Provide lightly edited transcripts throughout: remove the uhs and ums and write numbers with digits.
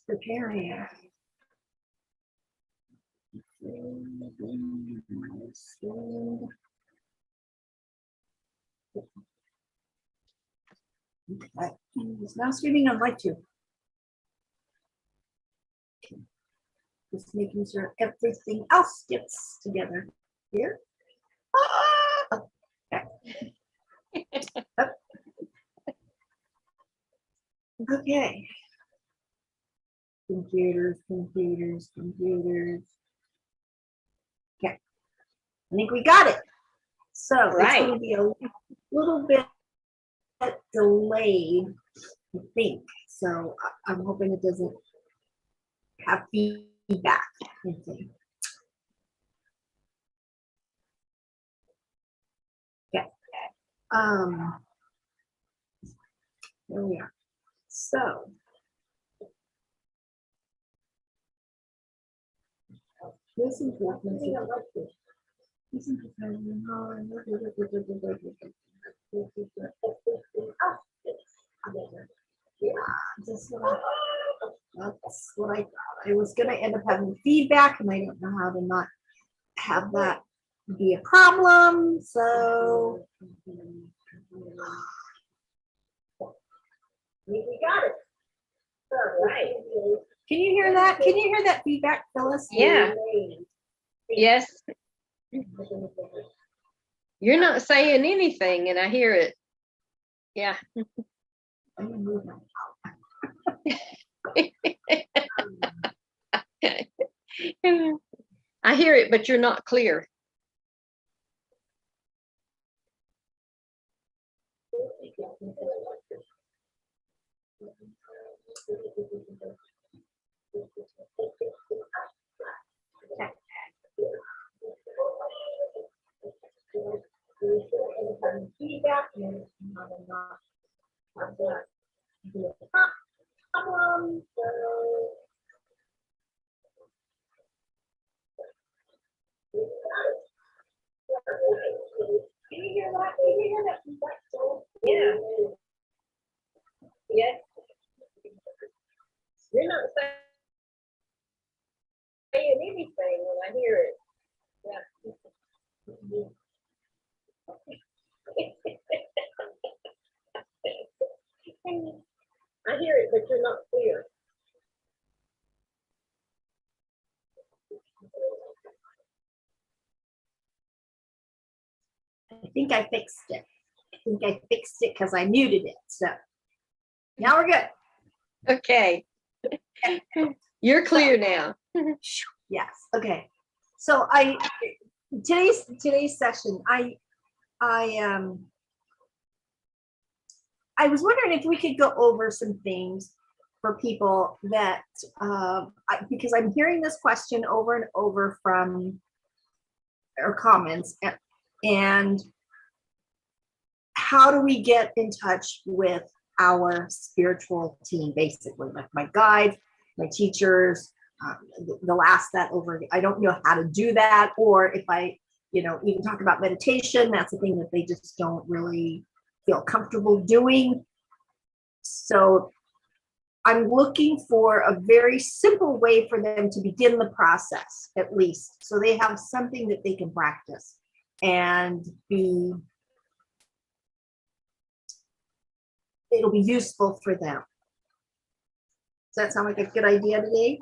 Preparing. Okay. It's now streaming on live too. Just making sure everything else gets together here. Okay. Okay. Computers. Okay. I think we got it. So it's going to be a little bit delayed, I think. So I'm hoping it doesn't have feedback. Okay. There we are. So listen to that's what I thought. I was going to end up having feedback, and I don't know how to not have that be a problem. So we got it. All right. Can you hear that? Can you hear that feedback, Phyllis? Yeah. Yes. You're not saying anything, and I hear it. Yeah. I hear it, but you're not clear. Feedback and problem. Can you hear that? Can you hear that feedback? Yeah. Yes. You're not saying anything when I hear it. Yeah. I hear it, but you're not clear. I think I fixed it. Because I muted it. So now we're good. Okay. You're clear now. Yes. Okay. So today's session, I was wondering if we could go over some things for people that because I'm hearing this question over and over from or comments, and how do we get in touch with our spiritual team, basically, like my guides, my teachers. The last that over, I don't know how to do that, or if I, even talk about meditation, that's a thing that they just don't really feel comfortable doing. So I'm looking for a very simple way for them to begin the process, at least, so they have something that they can practice and it'll be useful for them. Does that sound like a good idea today?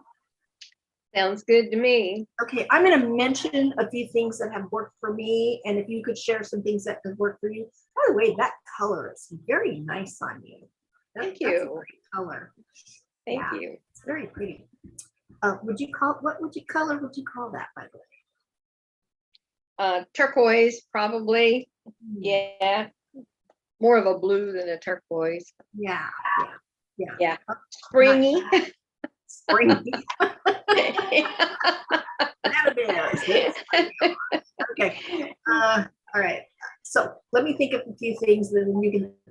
Sounds good to me. Okay, I'm going to mention a few things that have worked for me, and if you could share some things that have worked for you. By the way, that color is very nice on you. Thank you. That's a great color. Thank you. It's very pretty. What would you call that, by the way? Turquoise, probably. Yeah. More of a blue than a turquoise. Yeah. Springy. Springy. That it is. Okay. All right. So let me think of a few things that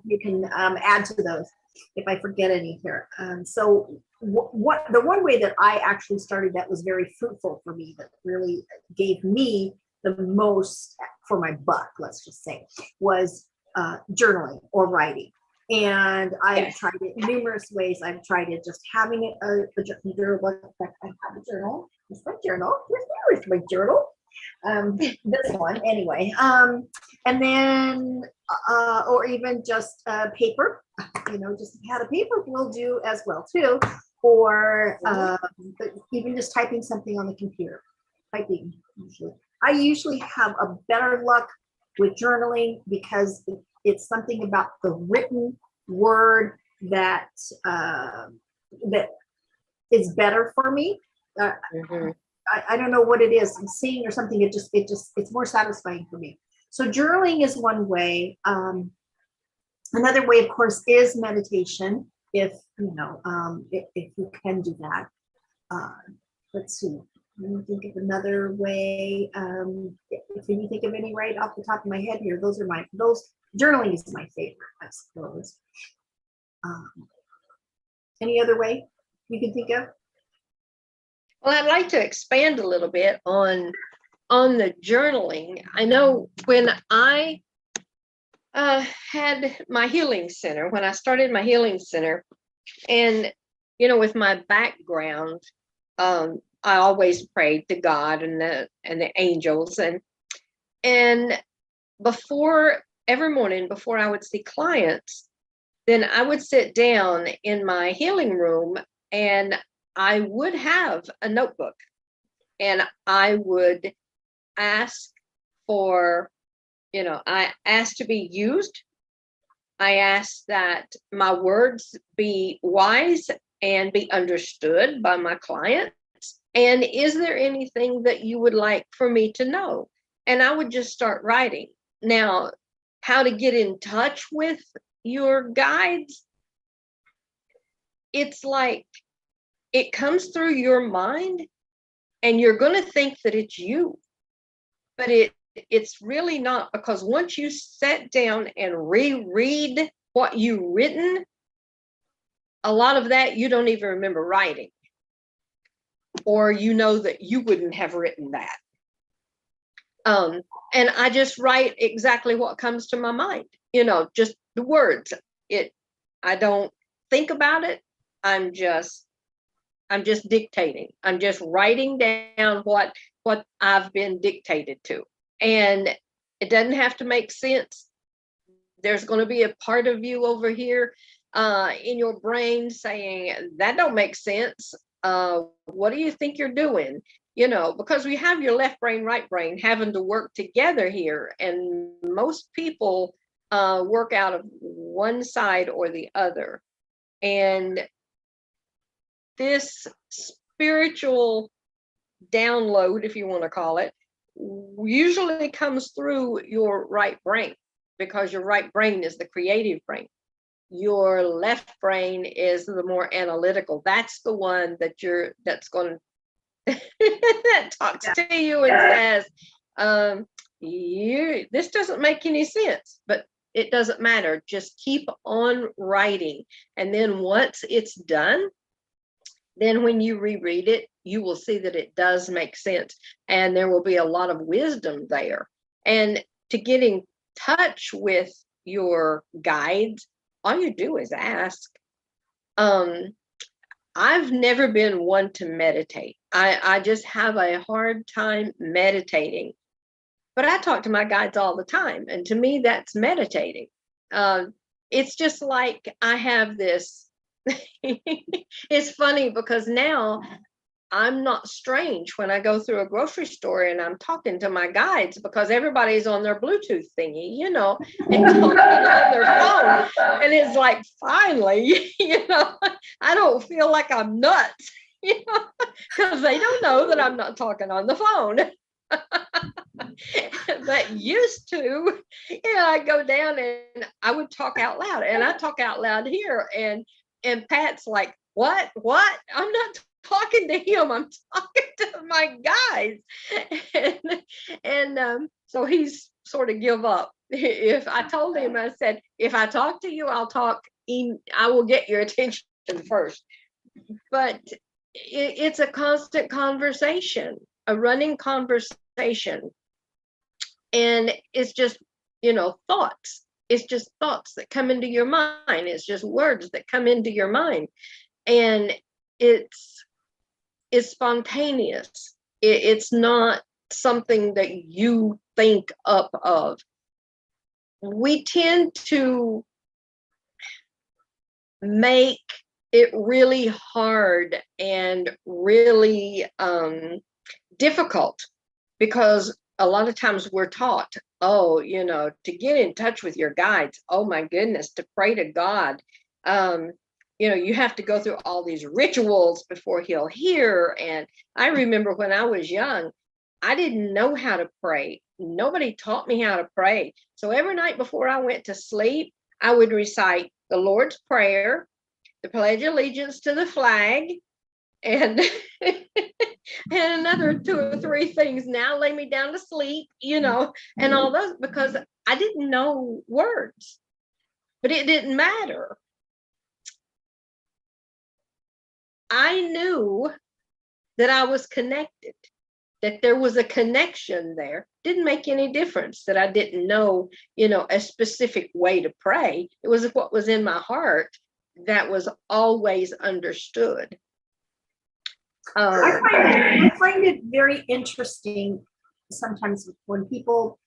you can add to those if I forget any here. So what the one way that I actually started that was very fruitful for me, that really gave me the most for my buck, let's just say, was journaling or writing. And I've Yes. tried it numerous ways. I've tried it just having it a journal. In fact, I have a journal. Here's my journal. Here's my journal. This one anyway. And then, or even just paper. Just a pad of paper will do as well too. Or even just typing something on the computer. Typing usually. I usually have a better luck with journaling because it's something about the written word that that is better for me. I don't know what it is. I'm seeing or something. It's more satisfying for me. So journaling is one way. Another way, of course, is meditation. If you can do that. Let's see. Let me think of another way. If you think of any right off the top of my head here, those journaling is my favorite, I suppose. Any other way you can think of? Well, I'd like to expand a little bit on the journaling. I know when I had my healing center, when I started my healing center, and with my background, I always prayed to God and the angels, and before every morning before I would see clients, then I would sit down in my healing room and I would have a notebook and I would ask for, I asked to be used. I asked that my words be wise and be understood by my client. And is there anything that you would like for me to know? And I would just start writing. Now, how to get in touch with your guides? It's like it comes through your mind and you're going to think that it's you. But it's really not, because once you sit down and reread what you've written, a lot of that you don't even remember writing. Or that you wouldn't have written that. And I just write exactly what comes to my mind, just the words. I don't think about it. I'm just dictating. I'm just writing down what I've been dictated to. And it doesn't have to make sense. There's going to be a part of you over here in your brain saying, that don't make sense. What do you think you're doing? Because we have your left brain, right brain having to work together here. And most people work out of one side or the other. And this spiritual download, if you want to call it, usually comes through your right brain, because your right brain is the creative brain. Your left brain is the more analytical. That's the one that's going that talks to you and says, this doesn't make any sense, but it doesn't matter. Just keep on writing. And then once it's done, then when you reread it, you will see that it does make sense. And there will be a lot of wisdom there. And to get in touch with your guides, all you do is ask. I've never been one to meditate. I just have a hard time meditating. But I talk to my guides all the time. And to me, that's meditating. It's just like I have this. It's funny because now I'm not strange when I go through a grocery store and I'm talking to my guides, because everybody's on their Bluetooth thingy, and talking on their phone. And it's like, finally, I don't feel like I'm nuts, because they don't know that I'm not talking on the phone. But used to, I go down and I would talk out loud, and I talk out loud here, and Pat's like, what? I'm not talking to him. I'm talking to my guys. And so he's sort of give up. If I told him, I said, if I talk to you, I will get your attention first. But it's a constant conversation, a running conversation. And it's just, thoughts. it's just thoughts that come into your mind. It's just words that come into your mind. And it's spontaneous. It's not something that you think up of. We tend to make it really hard and really difficult, because a lot of times we're taught, oh, to get in touch with your guides, oh my goodness, to pray to God, you have to go through all these rituals before he'll hear. And I remember when I was young, I didn't know how to pray. Nobody taught me how to pray. So every night before I went to sleep, I would recite the Lord's Prayer, the Pledge of Allegiance to the flag, and and another 2 or 3 things. Now lay me down to sleep, and all those, because I didn't know words, but it didn't matter. I knew that I was connected, that there was a connection there. Didn't make any difference that I didn't know, a specific way to pray. It was what was in my heart that was always understood. I find it very interesting sometimes when people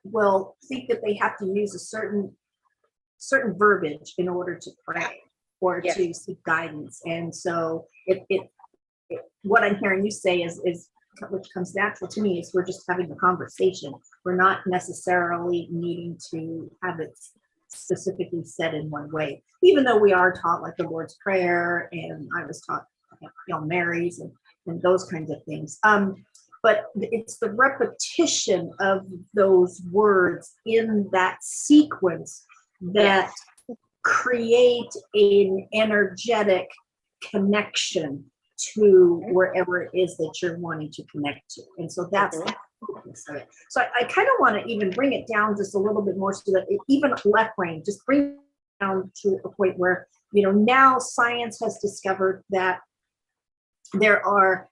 will think that they have to use a certain verbiage in order to pray or Yes. to seek guidance. And so what I'm hearing you say is which comes natural to me, is we're just having a conversation. We're not necessarily needing to have it specifically said in one way, even though we are taught like the Lord's Prayer, and I was taught Hail Marys and those kinds of things. But it's the repetition of those words in that sequence that create an energetic connection to wherever it is that you're wanting to connect to. And so that's the focus of it. So I kind of want to even bring it down just a little bit more, so that even left brain, just bring it down to a point where, now science has discovered that there are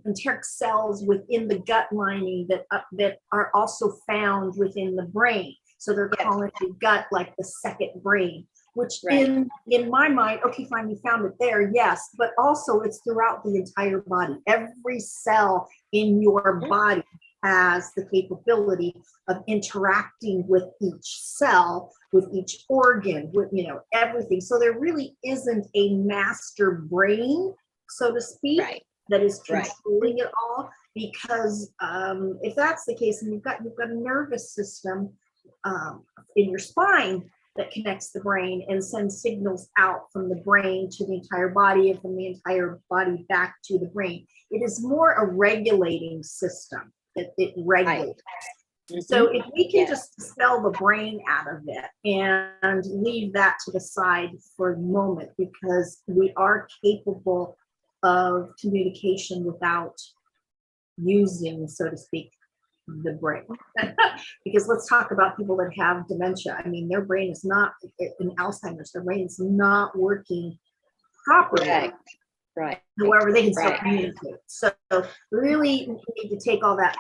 enteric cells within the gut lining that are also found within the brain. So they're calling the gut like the second brain, which in my mind, okay, fine, you found it there, yes, but also it's throughout the entire body. Every cell in your body has the capability of interacting with each cell, with each organ, with everything. So there really isn't a master brain, so to speak, that is controlling it all. Because if that's the case, and you've got a nervous system in your spine that connects the brain and sends signals out from the brain to the entire body, and from the entire body back to the brain. It is more a regulating system. It regulates. So if we can just dispel the brain out of it and leave that to the side for a moment, because we are capable of communication without using, so to speak, the brain. Because let's talk about people that have dementia. I mean, their brain is not, in Alzheimer's, their brain is not working properly. Right. However, they can still communicate. So really need to take all that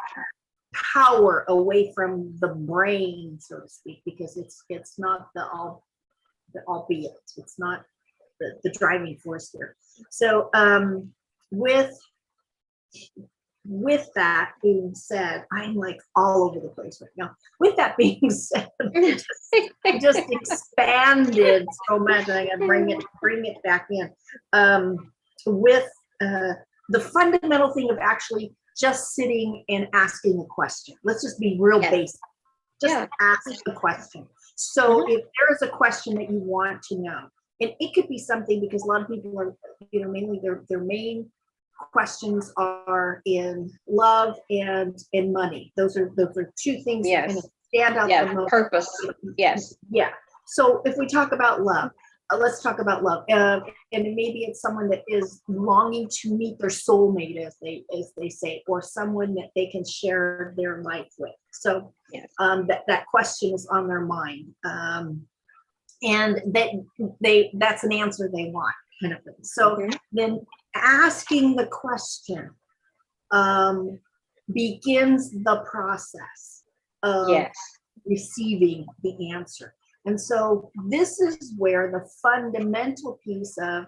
power away from the brain, so to speak, because it's not the all be it. It's not the driving force here. So with that being said, I'm like all over the place right now. With that being said, I just expanded so much. I gotta bring it back in. With the fundamental thing of actually just sitting and asking a question. Let's just be real basic. Just ask a question. So if there is a question that you want to know, and it could be something, because a lot of people are, mainly their main questions are in love and in money. Those are 2 things that kind of stand out the most. Purpose. Yes. Yeah. So if we talk about love, let's talk about love. And maybe it's someone that is longing to meet their soulmate, as they say, or someone that they can share their life with. So that question is on their mind. And that's an answer they want, kind of thing. So then asking the question begins the process of receiving the answer. And so this is where the fundamental piece of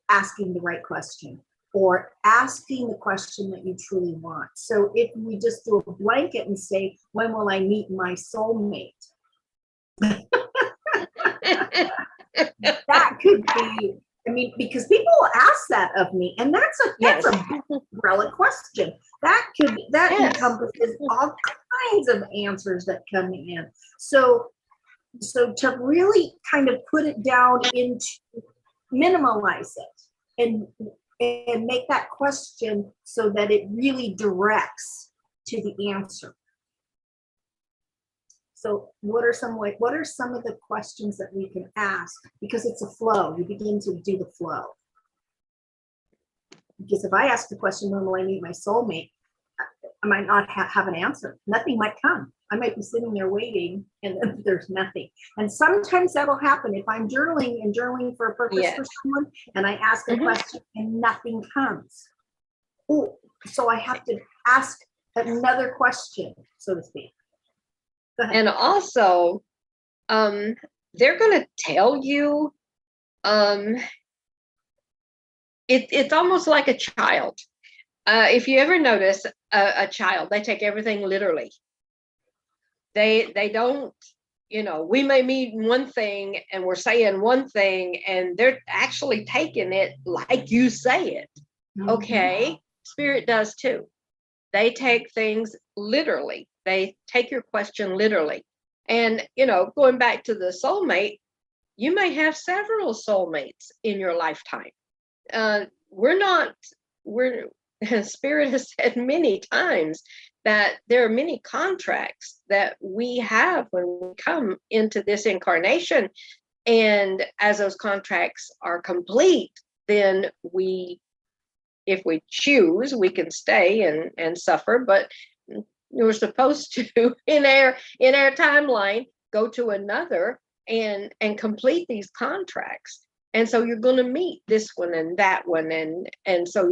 asking the right question, or asking the question that you truly want. So if we just do a blanket and say, when will I meet my soulmate? That could be, I mean, because people ask that of me, and that's a umbrella question. That encompasses all kinds of answers that come in. So to really kind of put it down into, minimalize it and make that question so that it really directs to the answer. So what are some of the questions that we can ask? Because it's a flow. You begin to do the flow. Because if I ask the question, when will I meet my soulmate? I might not have an answer. Nothing might come. I might be sitting there waiting, and then there's nothing. And sometimes that'll happen if I'm journaling for a purpose for someone, and I ask a question and nothing comes. Oh, so I have to ask another question, so to speak. And also, they're going to tell you, it's almost like a child. If you ever notice a child, they take everything literally. They don't, we may mean one thing and we're saying one thing, and they're actually taking it like you say it. Okay, Spirit does too. They take things literally. They take your question literally. And, going back to the soulmate, you may have several soulmates in your lifetime. Spirit has said many times that there are many contracts that we have when we come into this incarnation. And as those contracts are complete, then if we choose, we can stay and suffer, but we're supposed to, in our timeline, go to another and complete these contracts. And so you're going to meet this one and that one. And so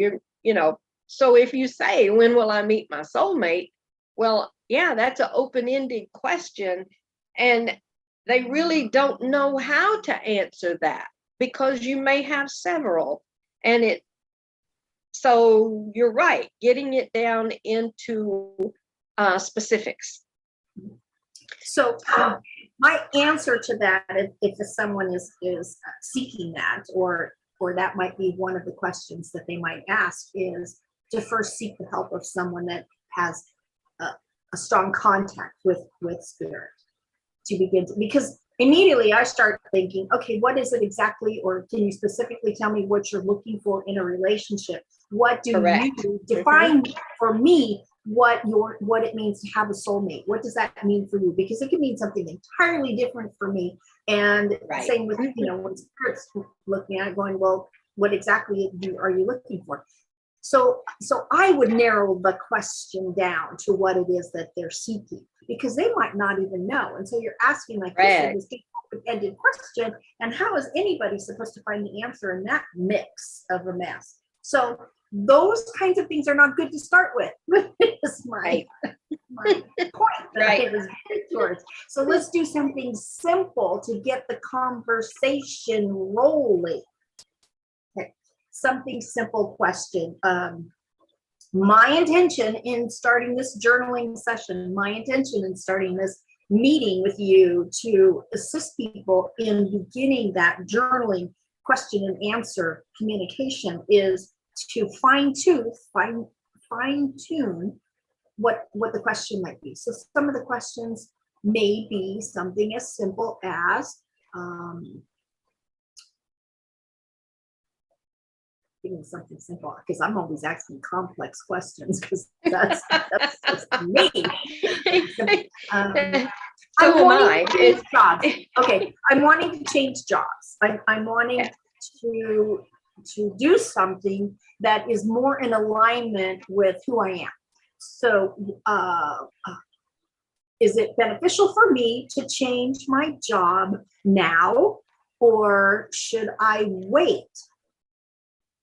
so if you say, when will I meet my soulmate? Well, yeah, that's an open-ended question. And they really don't know how to answer that, because you may have several. And so you're right, getting it down into specifics. So my answer to that, if someone is seeking that, or that might be one of the questions that they might ask, is to first seek the help of someone that has a strong contact with Spirit, to begin to, because immediately I start thinking, okay, what is it exactly, or can you specifically tell me what you're looking for in a relationship? What do you define for me? What it means to have a soulmate? What does that mean for you? Because it can mean something entirely different for me. And same with, when Spirit's looking at it, going, well, what exactly are you looking for? So I would narrow the this to what it is that they're seeking, because they might not even know. And so you're asking this open-ended question, and how is anybody supposed to find the answer in that mix of a mess? So those kinds of things are not good to start with. Is my point that I was getting towards. So let's do something simple to get the conversation rolling. Okay, something simple question. My intention in starting this journaling session, my intention in starting this meeting with you to assist people in beginning that journaling question and answer communication is to fine-tune what the question might be. So some of the questions may be something as simple as, give me something simple, because I'm always asking complex questions, because that's just me. I'm wanting to change jobs. Okay, I'm wanting to change jobs. I'm wanting to do something that is more in alignment with who I am. So is it beneficial for me to change my job now, or should I wait?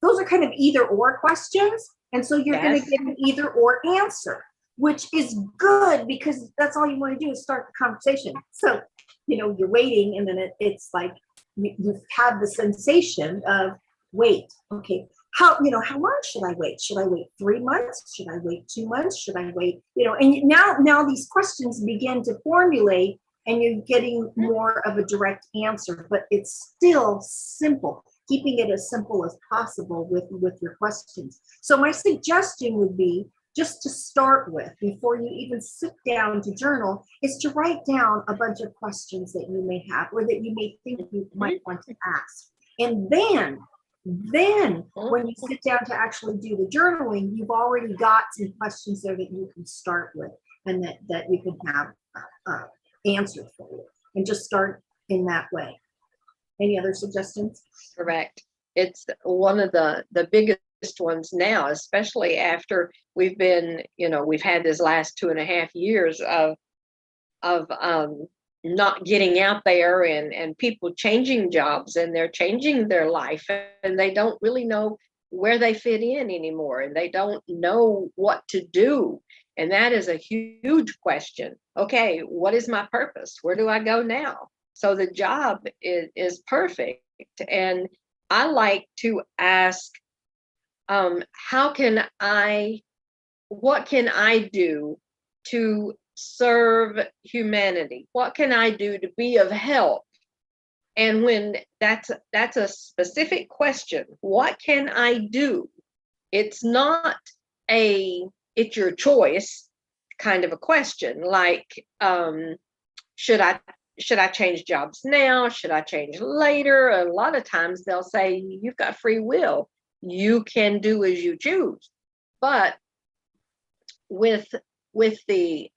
Those are kind of either or questions. And so you're going to get an either or answer. which is good because that's all you want to do is start the conversation. So, you're waiting, and then it's like you've had the sensation of wait, okay, how long should I wait? Should I wait 3 months? Should I wait 2 months? Should I wait, and now these questions begin to formulate, and you're getting more of a direct answer, but it's still simple, keeping it as simple as possible with your questions. So my suggestion would be, just to start with, before you even sit down to journal, is to write down a bunch of questions that you may have or that you may think you might want to ask. And then when you sit down to actually do the journaling, you've already got some questions there that you can start with, and that you can have answered for you, and just start in that way. Any other suggestions? Correct. It's one of the biggest ones now, especially after we've been, we've had this last 2.5 years of not getting out there, and people changing jobs, and they're changing their life, and they don't really know where they fit in anymore, and they don't know what to do. And that is a huge question. Okay, what is my purpose? Where do I go now? So the job is perfect. And I like to ask, what can I do to serve humanity? What can I do to be of help? And when that's a specific question, what can I do? It's not it's your choice kind of a question, like, should I change jobs now? Should I change later? A lot of times they'll say, you've got free will. You can do as you choose. But with the,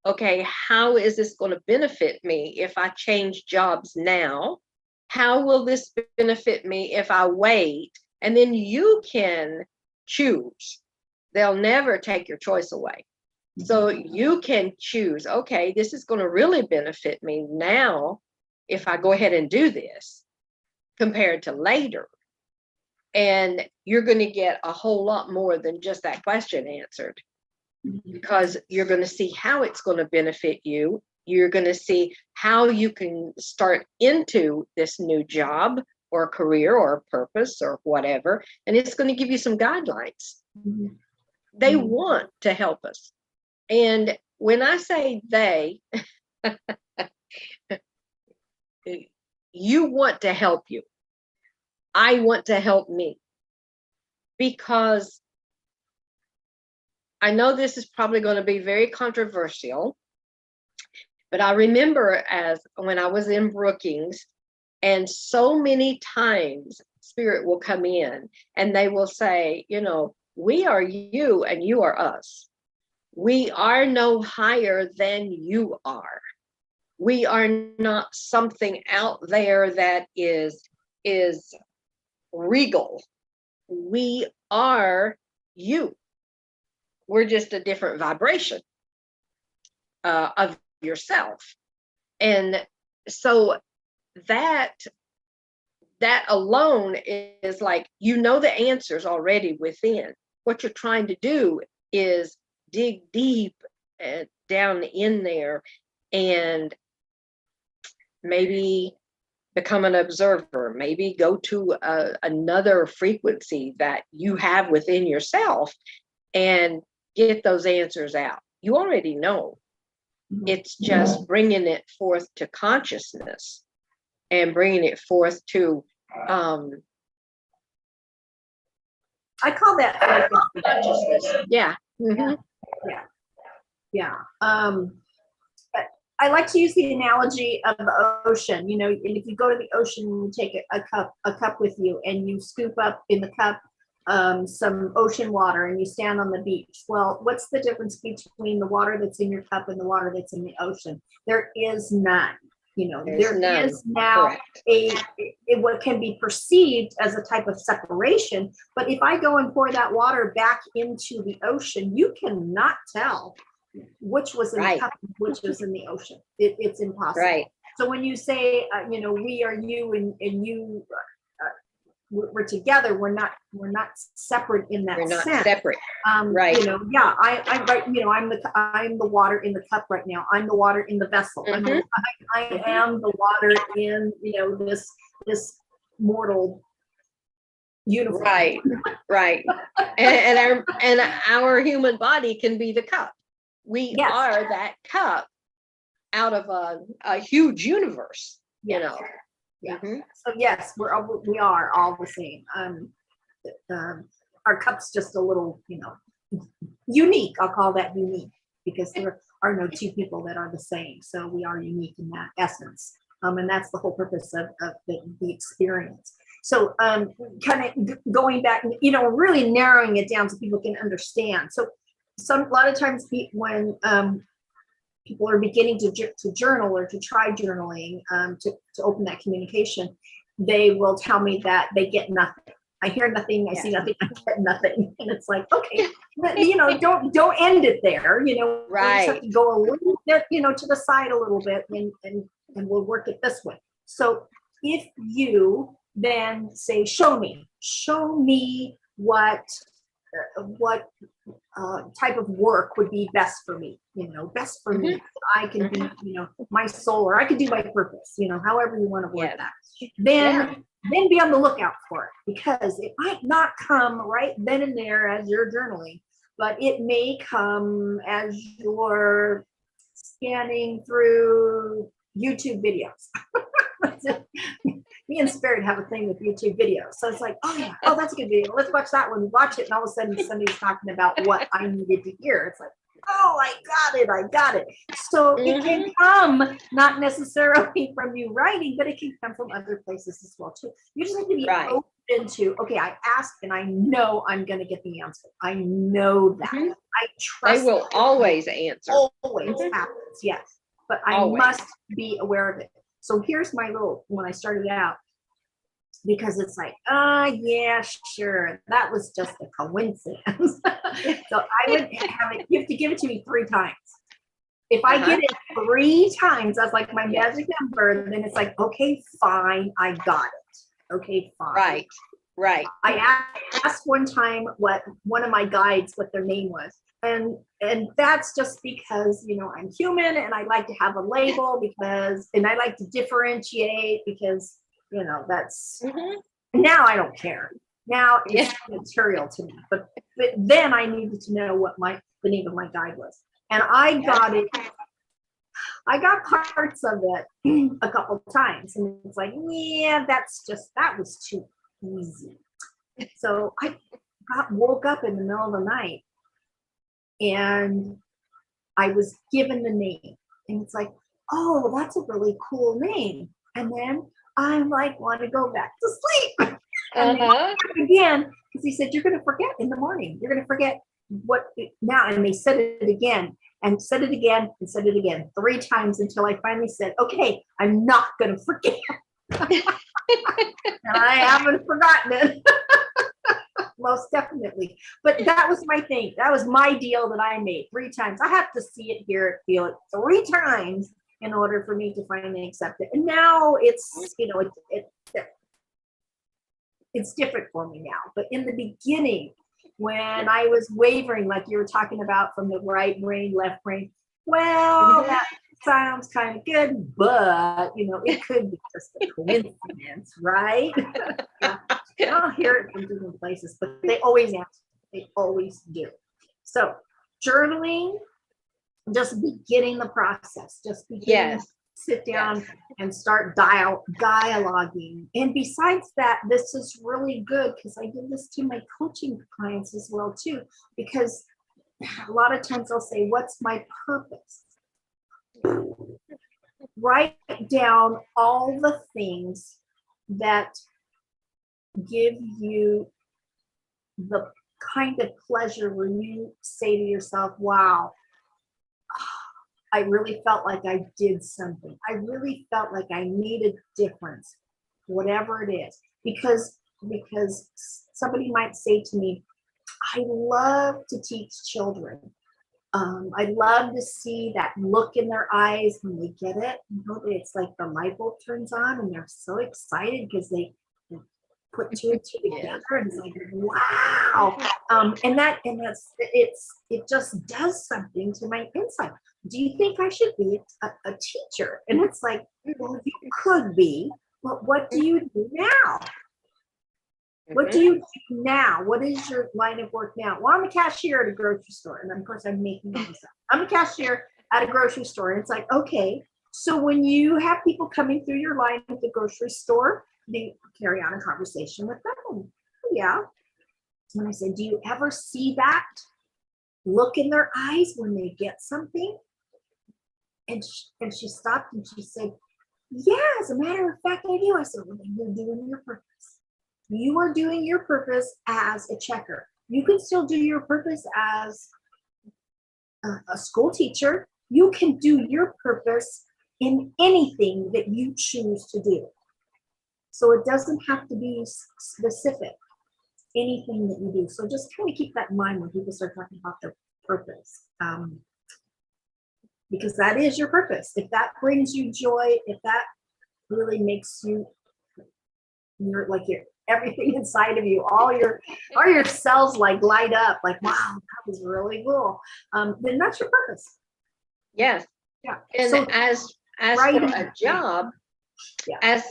okay, how is this going to benefit me if I change jobs now? How will this benefit me if I wait? And then you can choose. They'll never take your choice away. So you can choose, okay, this is going to really benefit me now if I go ahead and do this compared to later. And you're going to get a whole lot more than just that question answered, because you're going to see how it's going to benefit you. You're going to see how you can start into this new job or career or purpose or whatever. And it's going to give you some guidelines. Mm-hmm. They want to help us. And when I say they, you want to help you. I want to help me, because I know this is probably going to be very controversial, but I remember as when I was in Brookings, and so many times Spirit will come in and they will say, we are you and you are us. We are no higher than you are. We are not something out there that is regal. We are you. We're just a different vibration of yourself. And so that alone is like, the answers already within. What you're trying to do is dig deep down in there and maybe become an observer, maybe go to another frequency that you have within yourself and get those answers out. You already know. It's just bringing it forth to consciousness and bringing it forth to I call that consciousness. Yeah. Mm-hmm. Yeah. I like to use the analogy of the ocean. And if you go to the ocean and you take a cup with you, and you scoop up in the cup some ocean water, and you stand on the beach. Well, what's the difference between the water that's in your cup and the water that's in the ocean? There is none. There is now what can be perceived as a type of separation. But if I go and pour that water back into the ocean, you cannot tell which was in the cup and which was in the ocean. It's impossible. Right. So when you say, we are you and you, we're together. We're not separate in that We're not sense. separate. Right. You know, yeah, I'm right. You know, I'm the water in the cup right now. I'm the water in the vessel. I am the water in, you know, this mortal universe. Right. Right. And our human body can be the cup. We Yes. are that cup out of a huge universe, you know. Yeah. So yes, we are all the same. Our cup's just a little, you know, unique. I'll call that unique because there are no two people that are the same. So we are unique in that essence. And that's the whole purpose of the experience. So kind of going back, you know, really narrowing it down so people can understand. So a lot of times when people are beginning to journal or to try journaling, to open that communication, they will tell me that they get nothing. I hear nothing, I see nothing, I get nothing. And it's like, okay, you know, don't end it there. You know, right. You just have to go a little bit, you know, to the side a little bit, and we'll work it this way. So if you then say, show me what type of work would be best for me, you know, best for me. I can be, you know, my soul, or I could do my purpose, you know, however you want to word that. Then be on the lookout for it, because it might not come right then and there as you're journaling, but it may come as you're scanning through YouTube videos. Me and Spirit have a thing with YouTube videos. So it's like, oh yeah, oh, that's a good video. Let's watch that one. Watch it. And all of a sudden somebody's talking about what I needed to hear. It's like, oh, I got it. So it can come not necessarily from you writing, but it can come from other places as well too. You just have to be open to, okay, I asked and I know I'm going to get the answer. I know that. I trust. They will always answer. Always happens, yes. But I must be aware of it. So here's my little, when I started out, because it's like, yeah, sure, that was just a coincidence. So I would have it, you have to give it to me 3 times. If I get it 3 times, that's like my magic number, then it's like, okay, fine, I got it. Okay, fine. Right. I asked one time what one of my guides, what their name was. And that's just because, you know, I'm human and I like to have a label and I like to differentiate because, you know, that's, now I don't care. Now it's material to me. But then I needed to know what the name of my guide was. And I got it. I got parts of it a couple of times. And it's like, yeah, that was too easy. So I woke up in the middle of the night and I was given the name. And it's like, oh, that's a really cool name. And then I'm like, want to go back to sleep. And again, because he said, you're going to forget in the morning. You're going to forget now. And they said it again and said it again and said it again 3 times until I finally said, okay, I'm not going to forget. And I haven't forgotten it. Most definitely. But that was my thing. That was my deal that I made 3 times. I have to see it, hear it, feel it 3 times in order for me to finally accept it. And now it's, you know, it's different for me now. But in the beginning, when I was wavering, like you were talking about from the right brain, left brain, well, that sounds kind of good, but, you know, it could be just a coincidence, right? I'll hear it from different places, but they always answer. They always do. So journaling, just beginning the process, just beginning to sit down and start dialoguing. And besides that, this is really good because I give this to my coaching clients as well too, because a lot of times they'll say, what's my purpose? Write down all the things that give you the kind of pleasure where you say to yourself, wow, I really felt like I did something. I really felt like I made a difference, whatever it is. Because somebody might say to me, I love to teach children. I love to see that look in their eyes when they get it. You know, it's like the light bulb turns on and they're so excited because they put two and two together, and it's like, wow. It just does something to my inside. Do you think I should be a teacher? And it's like, well, you could be, but what do you do now? What do you do now? What is your line of work now? Well, I'm a cashier at a grocery store. And of course, I'm making all this up. I'm a cashier at a grocery store. And it's like, okay, so when you have people coming through your line at the grocery store, you carry on a conversation with them. Yeah. And I said, do you ever see that look in their eyes when they get something? And she stopped and she said, yeah, as a matter of fact, I do. I said, well, then you're doing your purpose. You are doing your purpose as a checker. You can still do your purpose as a school teacher. You can do your purpose in anything that you choose to do. So it doesn't have to be specific, anything that you do. So just kind of keep that in mind when people start talking about their purpose. Because that is your purpose. If that brings you joy, if that really makes you, you're everything inside of you, all your cells like light up, like, wow, that was really cool. Then that's your purpose. Yes. Yeah. And so, as for a job, yeah.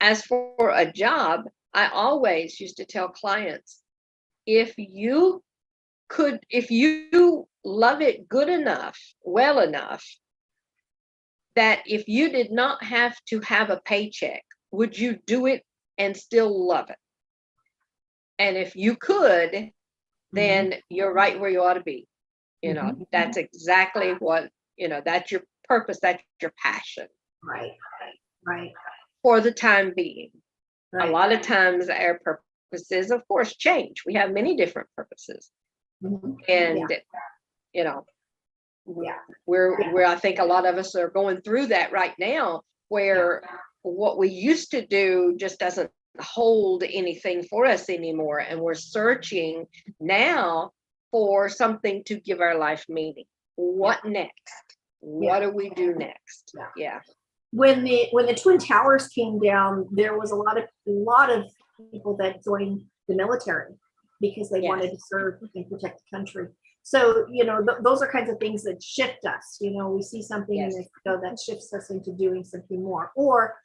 as for a job, I always used to tell clients, if you love it good enough, well enough, that if you did not have to have a paycheck, would you do it and still love it? And if you could, then you're right where you ought to be. You know, that's exactly what, that's your purpose, that's your passion. Right. For the time being. Right. A lot of times our purposes, of course, change. We have many different purposes. And, we're I think a lot of us are going through that right now, where what we used to do just doesn't hold anything for us anymore. And we're searching now for something to give our life meaning. What next? What do we do next? Yeah. When the Twin Towers came down, there was a lot of people that joined the military because they wanted to serve and protect the country. So, those are kinds of things that shift us. We see something that shifts us into doing something more. Or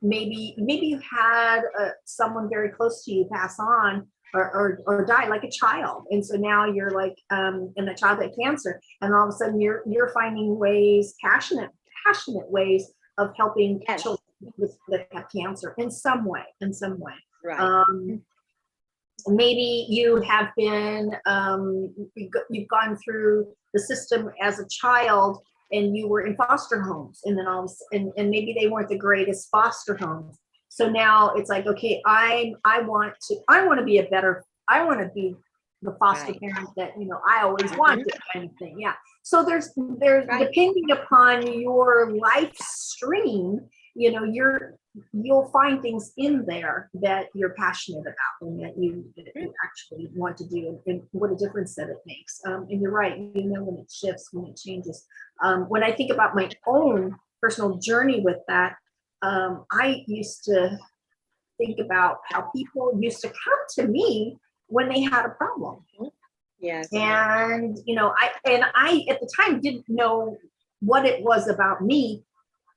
maybe you had someone very close to you pass on or die, like a child, and so now you're like, and the child had cancer, and all of a sudden you're finding ways, passionate ways of helping children that have cancer in some way. Right. Maybe you have been, you've gone through the system as a child, and you were in foster homes, and then and maybe they weren't the greatest foster homes. So now it's like, okay, I want to be the foster parent that I always wanted, kind of thing. Yeah. So there's depending upon your life stream, you'll find things in there that you're passionate about and that you actually want to do, and what a difference that it makes. And you're right, when it shifts, when it changes. When I think about my own personal journey with that, I used to think about how people used to come to me when they had a problem. Yes. And I at the time didn't know what it was about me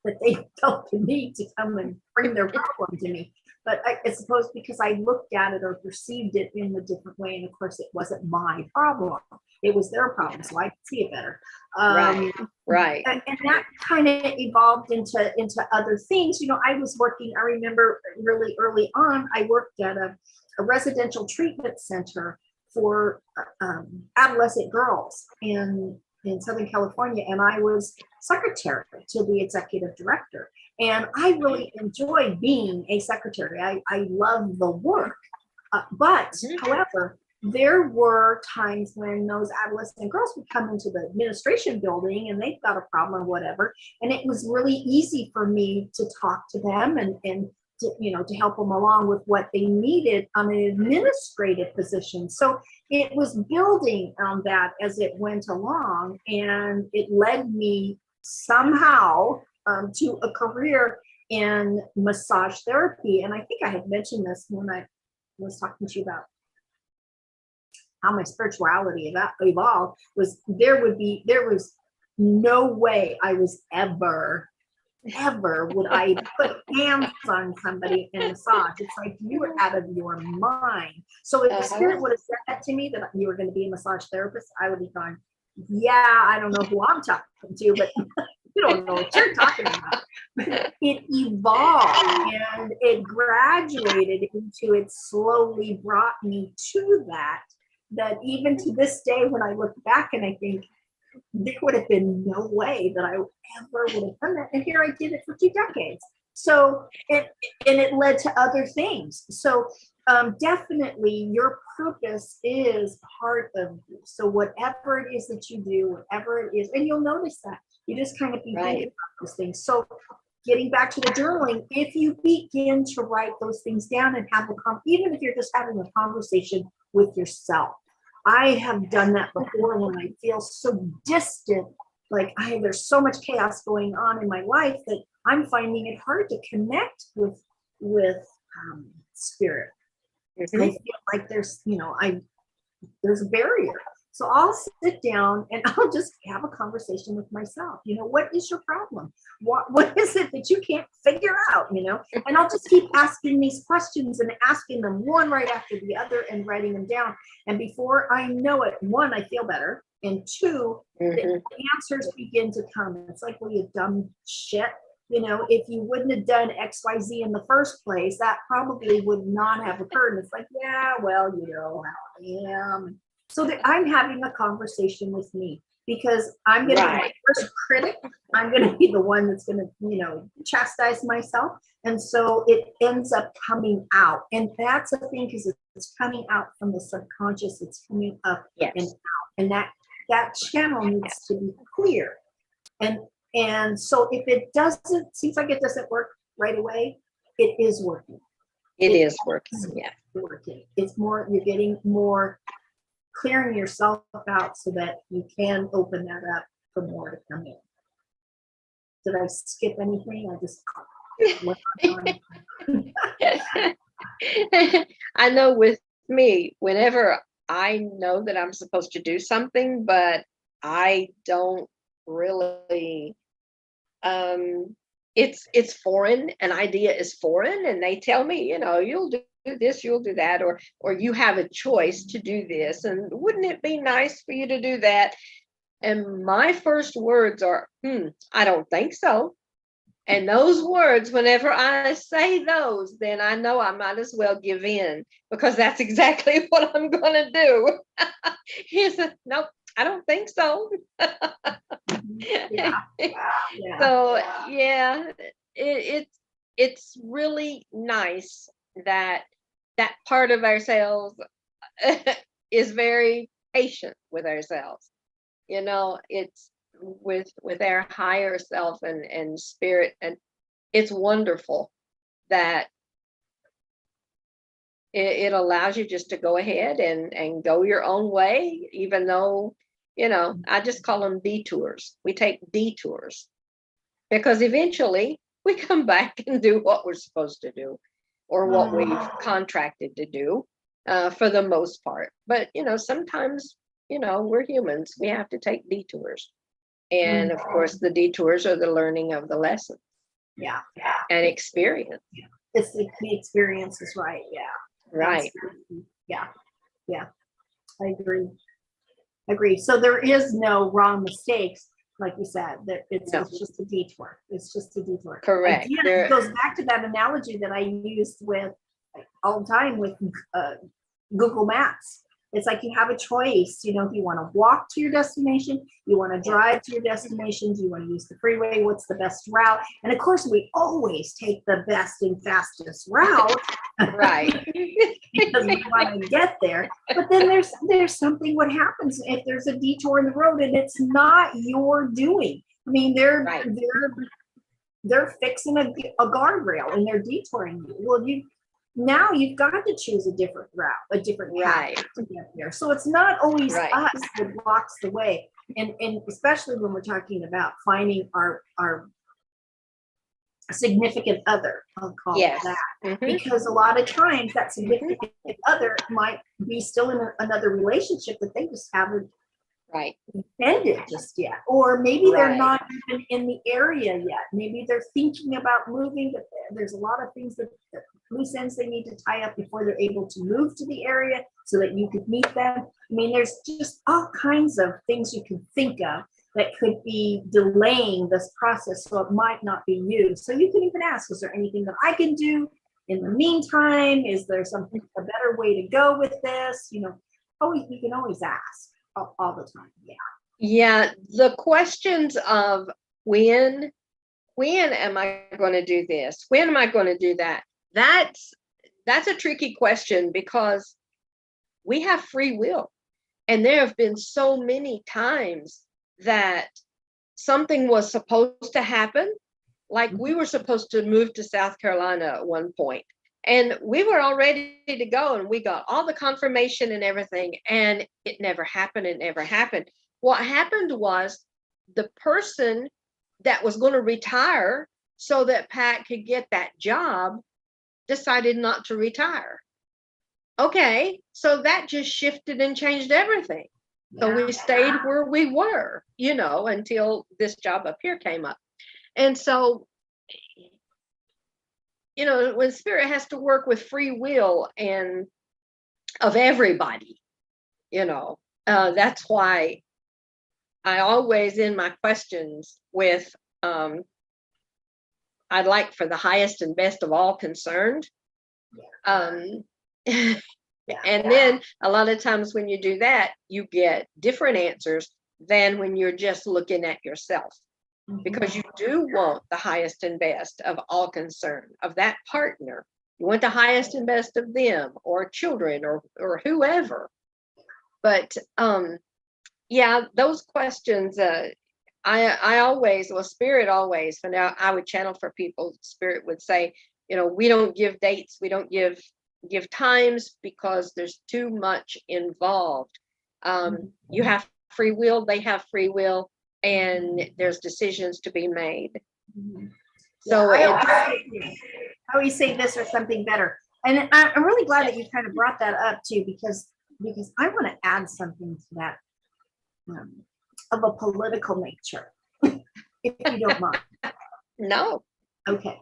that they felt the need to come and bring their problem to me. But I suppose because I looked at it or perceived it in a different way, and of course it wasn't my problem, it was their problem, so I could see it better. Right. And that kind of evolved into other things. I was working, I remember really early on, I worked at a residential treatment center for adolescent girls in Southern California, and I was secretary to the executive director. And I really enjoyed being a secretary. I love the work. But however, there were times when those adolescent girls would come into the administration building and they've got a problem or whatever. And it was really easy for me to talk to them and to help them along with what they needed on an administrative position. So it was building on that as it went along, and it led me somehow to a career in massage therapy, and I think I had mentioned this when I was talking to you about how my spirituality evolved, was there was no way I was ever would I put hands on somebody in massage. It's like, you were out of your mind. So if the spirit would have said that to me, that you were going to be a massage therapist, I would have gone, yeah, I don't know who I'm talking to, but you don't know what you're talking about. It evolved and it graduated into, it slowly brought me to that even to this day, when I look back and I think, there would have been no way that I ever would have done that. And here I did it for 2 decades. So it led to other things. So definitely your purpose is part of you. So whatever it is that you do, whatever it is, and you'll notice that you just kind of be thinking about those things. So getting back to the journaling, if you begin to write those things down and have even if you're just having a conversation with yourself. I have done that before when I feel so distant, like there's so much chaos going on in my life that I'm finding it hard to connect with spirit. I feel like there's a barrier. So I'll sit down and I'll just have a conversation with myself. What is your problem? What is it that you can't figure out? And I'll just keep asking these questions and asking them one right after the other and writing them down. And before I know it, 1, I feel better. And 2, the answers begin to come. It's like, well, you dumb shit. If you wouldn't have done XYZ in the first place, that probably would not have occurred. And it's like, yeah, well, how I am. So that I'm having a conversation with me, because I'm going to be my first critic. I'm going to be the one that's going to, chastise myself. And so it ends up coming out. And that's the thing, because it's coming out from the subconscious. It's coming up and out. And that channel needs to be clear. And so if it seems like it doesn't work right away, it is working. It is working. Yeah. Working. It's more, you're getting more clearing yourself out so that you can open that up for more to come in. Did I skip anything? I just I know with me, whenever I know that I'm supposed to do something, but I don't really, it's foreign, an idea is foreign, and they tell me, you'll do this, you'll do that, or you have a choice to do this, and wouldn't it be nice for you to do that? And my first words are, I don't think so. And those words, whenever I say those, then I know I might as well give in, because that's exactly what I'm going to do. He said, nope, I don't think so. Yeah. So yeah, it's really nice that part of ourselves is very patient with ourselves. It's with our higher self and spirit, and it's wonderful that it allows you just to go ahead and go your own way, even though, I just call them detours. We take detours because eventually we come back and do what we're supposed to do, or what we've contracted to do, for the most part. But, sometimes, we're humans. We have to take detours. And of course, the detours are the learning of the lesson. Yeah. And experience. Yeah. It's the experience is right. Yeah. Right. Yeah. I agree. So there is no wrong mistakes, like you said. It's just a detour. It's just a detour. Correct. Again, it goes back to that analogy that I used with all the time with Google Maps. It's like you have a choice, if you want to walk to your destination, you want to drive to your destination, do you want to use the freeway, what's the best route? And of course, we always take the best and fastest route. Right. Because we want to get there. But then there's something, what happens if there's a detour in the road and it's not your doing? I mean, they're fixing a guardrail and they're detouring you. Well, now you've got to choose a different route, a different path to get there. So it's not always us that blocks the way. And especially when we're talking about finding our significant other, I'll call it that, because a lot of times that significant other might be still in another relationship that they just haven't ended just yet, or maybe they're not even in the area yet. Maybe they're thinking about moving, but there's a lot of things that loose ends they need to tie up before they're able to move to the area so that you could meet them. I mean, there's just all kinds of things you can think of that could be delaying this process, so it might not be you. So you can even ask, is there anything that I can do in the meantime? Is there something, a better way to go with this? You know, you can always ask all the time. Yeah, the questions of when am I going to do this? When am I going to do that? That's a tricky question, because we have free will. And there have been so many times that something was supposed to happen. Like we were supposed to move to South Carolina at one point, and we were all ready to go, and we got all the confirmation and everything, and it never happened. It never happened. What happened was the person that was going to retire so that Pat could get that job decided not to retire. Okay, so that just shifted and changed everything. So we stayed where we were, you know, until this job up here came up. And so, you know, when Spirit has to work with free will and of everybody, you know, that's why I always, in my questions with, I'd like for the highest and best of all concerned. And then a lot of times when you do that, you get different answers than when you're just looking at yourself, because you do want the highest and best of all concerned, of that partner. You want the highest and best of them, or children, or whoever. But those questions, I always, well, Spirit always, when I would channel for people, Spirit would say, you know, we don't give dates, we don't give times, because there's too much involved. You have free will, they have free will, and there's decisions to be made. So I always say this or something better. And I'm really glad that you kind of brought that up too, because I want to add something to that of a political nature, if you don't mind. No. Okay.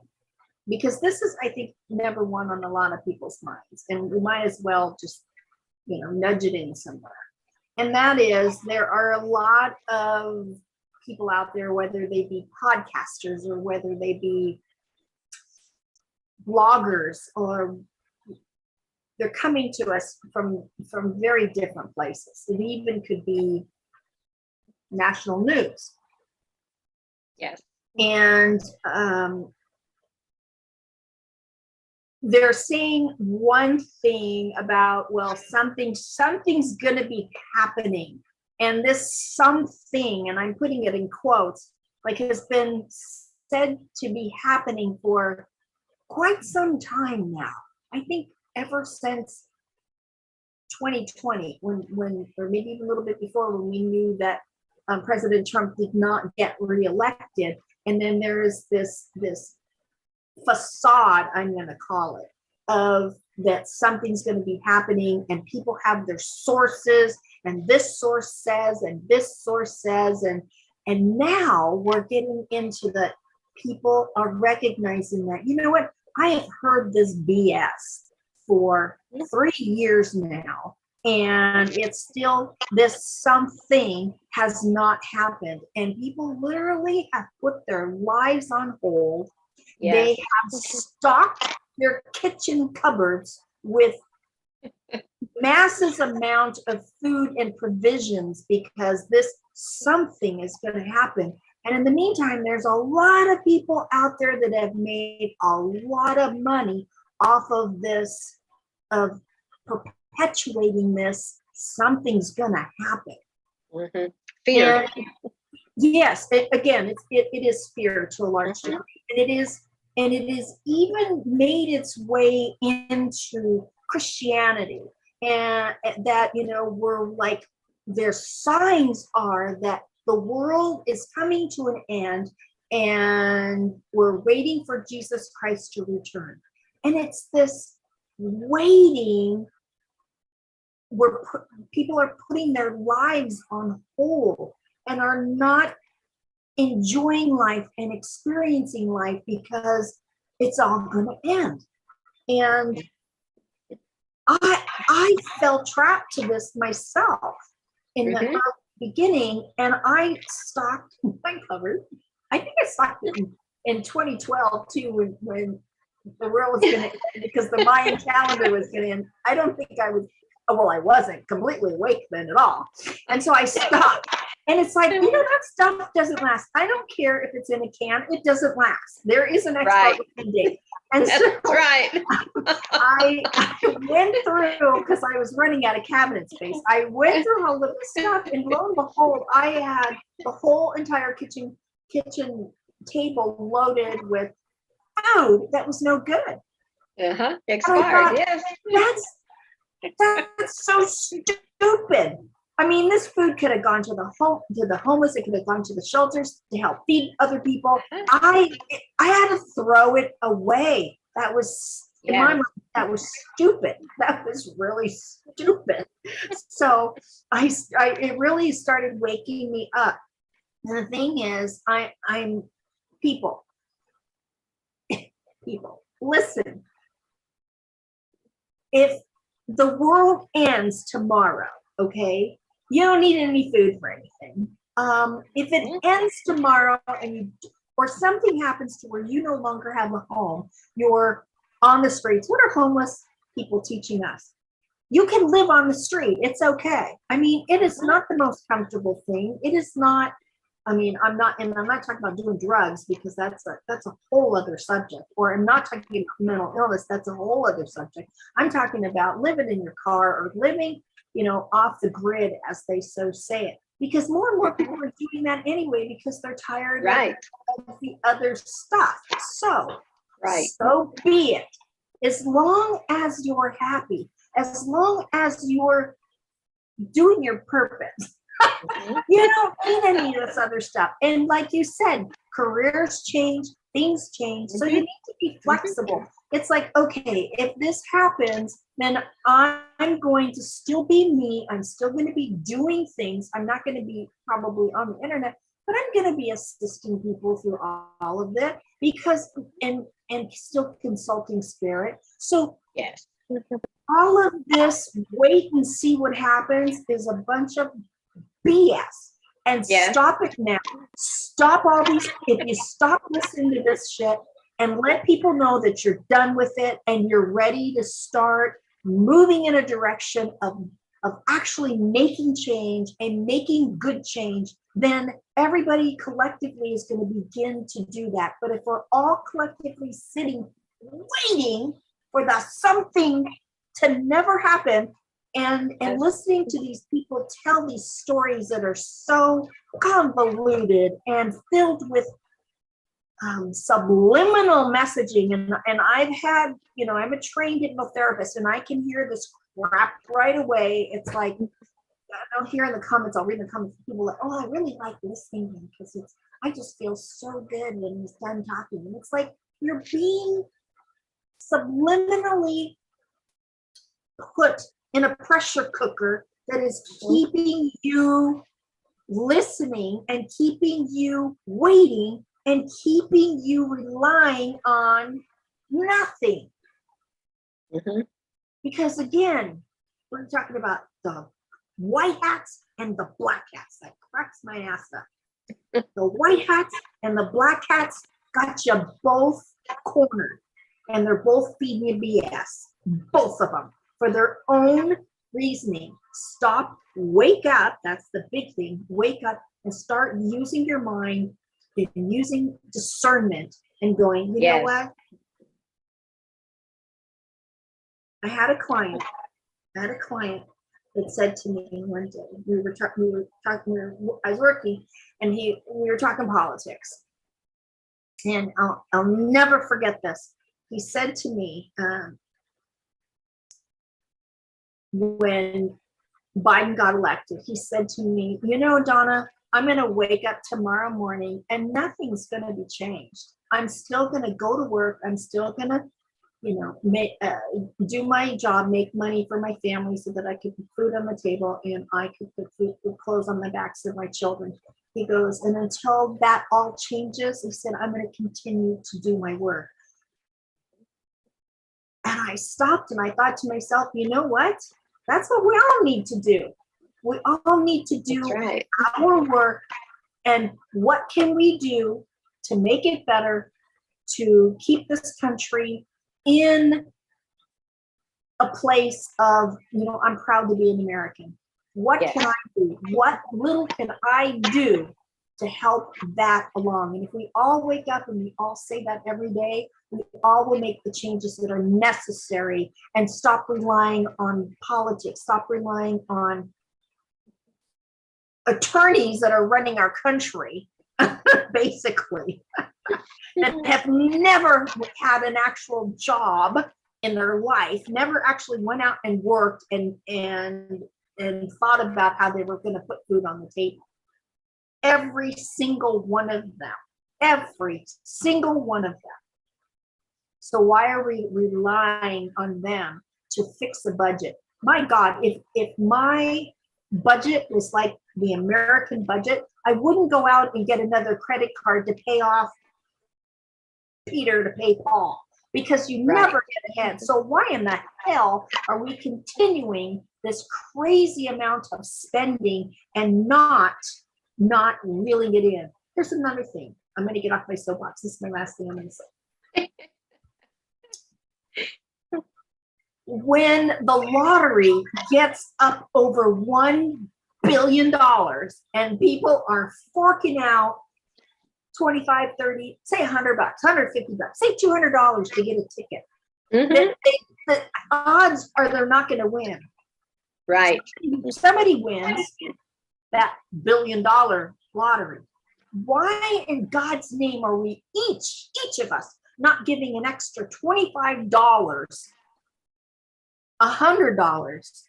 Because this is, I think, number one on a lot of people's minds, and we might as well just, you know, nudge it in somewhere. And that is, there are a lot of people out there, whether they be podcasters or whether they be bloggers, or they're coming to us from very different places. It even could be national news. Yes. And they're saying one thing about, well, something's going to be happening. And this something, and I'm putting it in quotes, like has been said to be happening for quite some time now. I think ever since 2020, when or maybe even a little bit before, when we knew that President Trump did not get reelected. And then there is this facade, I'm going to call it, of that something's going to be happening, and people have their sources, and this source says, and this source says, and now we're getting into the people are recognizing that, you know what, I have heard this BS for 3 years now, and it's still, this something has not happened, and people literally have put their lives on hold. Yes. They have stocked their kitchen cupboards with massive amount of food and provisions because this something is going to happen. And in the meantime, there's a lot of people out there that have made a lot of money off of this, of perpetuating this, something's going to happen. Mm-hmm. Fear. And yes, it is fear to a large degree. And it is even made its way into Christianity, and that, you know, we're like, their signs are that the world is coming to an end, and we're waiting for Jesus Christ to return. And it's this waiting where people are putting their lives on hold and are not enjoying life and experiencing life because it's all going to end. And I fell trapped to this myself in the early beginning, and I stocked my cupboard. I think I stocked it in 2012 too, when the world was going to end, because the Mayan calendar was going to end. I don't think I was, well, I wasn't completely awake then at all. And so I stopped. And it's like, that stuff doesn't last. I don't care if it's in a can, it doesn't last. There is an expiration date. And That's so right. I went through, because I was running out of cabinet space, I went through all of this stuff, and lo and behold, I had the whole entire kitchen table loaded with food that was no good. Expired, yes. That's so stupid. I mean, this food could have gone to the homeless. It could have gone to the shelters to help feed other people. I had to throw it away. That was, in my mind, that was stupid. That was really stupid. So it really started waking me up. And the thing is, I'm people, listen. If the world ends tomorrow, okay, you don't need any food for anything. If it ends tomorrow or something happens to where you no longer have a home, you're on the streets. What are homeless people teaching us? You can live on the street. It's okay. I mean, it is not the most comfortable thing. It is not. I mean, I'm not talking about doing drugs, because that's a whole other subject. Or I'm not talking about mental illness. That's a whole other subject. I'm talking about living in your car or living, off the grid, as they so say it. Because more and more people are doing that anyway, because they're tired of the other stuff. So be it. As long as you're happy, as long as you're doing your purpose, you don't need any of this other stuff. And like you said, careers change, things change. So you need to be flexible. It's like, okay, if this happens, then I'm going to still be me. I'm still going to be doing things. I'm not going to be probably on the internet, but I'm going to be assisting people through all of that, because and still consulting spirit. So yes, all of this wait and see what happens is a bunch of BS. And stop it now. Stop all these. If you stop listening to this shit and let people know that you're done with it and you're ready to start moving in a direction of actually making change and making good change, then everybody collectively is going to begin to do that. But if we're all collectively sitting waiting for the something to never happen, and listening to these people tell these stories that are so convoluted and filled with subliminal messaging, and I've had, I'm a trained hypnotherapist, and I can hear this crap right away. It's like, I'll hear in the comments, I'll read in the comments, people like, oh, I really like listening to him because I just feel so good when he's done talking. And it's like, you're being subliminally put in a pressure cooker that is keeping you listening and keeping you waiting and keeping you relying on nothing. Because again, we're talking about the white hats and the black hats. That cracks my ass up. The white hats and the black hats got you both cornered, and they're both feeding you BS, both of them, for their own reasoning. Stop, wake up. That's the big thing. Wake up and start using your mind and using discernment and going, you know what? I had a client that said to me one day, I was working, and we were talking politics, and I'll never forget this. He said to me, when Biden got elected, he said to me, Donna, I'm going to wake up tomorrow morning and nothing's going to be changed. I'm still going to go to work. I'm still going to, do my job, make money for my family so that I could put food on the table and I could put clothes on the backs of my children. He goes, and until that all changes, he said, I'm going to continue to do my work. And I stopped and I thought to myself, you know what? That's what we all need to do. We all need to do our work. And what can we do to make it better, to keep this country in a place of, I'm proud to be an American. What can I do? What little can I do to help that along? And if we all wake up and we all say that every day, we all will make the changes that are necessary and stop relying on politics, stop relying on attorneys that are running our country, basically, that have never had an actual job in their life, never actually went out and worked and thought about how they were going to put food on the table. Every single one of them, every single one of them. So why are we relying on them to fix the budget? My God, if my budget was like the American budget, I wouldn't go out and get another credit card to pay off Peter to pay Paul, because you never get ahead. So why in the hell are we continuing this crazy amount of spending and not reeling it in? Here's another thing. I'm going to get off my soapbox. This is my last thing I'm going to say. When the lottery gets up over $1 billion and people are forking out 25, 30, say $100, $150, say $200 to get a ticket, the odds are they're not going to win. Right. Somebody wins that $1 billion lottery. Why in God's name are we each of us not giving an extra $25, $100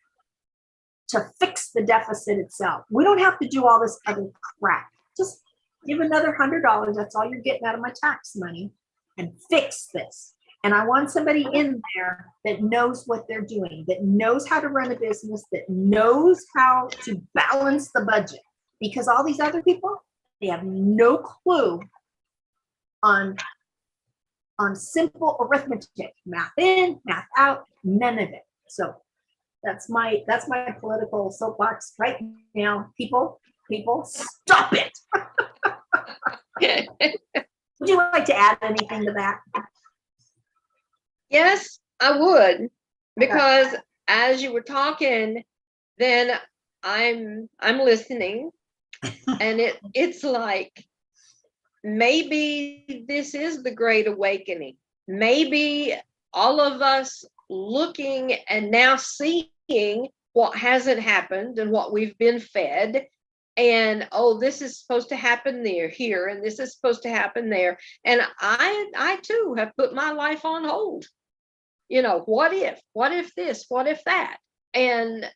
to fix the deficit itself? We don't have to do all this other crap. Just give another $100. That's all you're getting out of my tax money, and fix this. And I want somebody in there that knows what they're doing, that knows how to run a business, that knows how to balance the budget. Because all these other people, they have no clue on simple arithmetic, math in, math out, none of it. So that's my political soapbox right now. People, stop it. Would you like to add anything to that? Yes, I would, because as you were talking, then I'm listening, and it's like, maybe this is the Great Awakening. Maybe all of us looking and now seeing what hasn't happened and what we've been fed, and this is supposed to happen here, and this is supposed to happen there. And I too have put my life on hold. What if this, what if that? And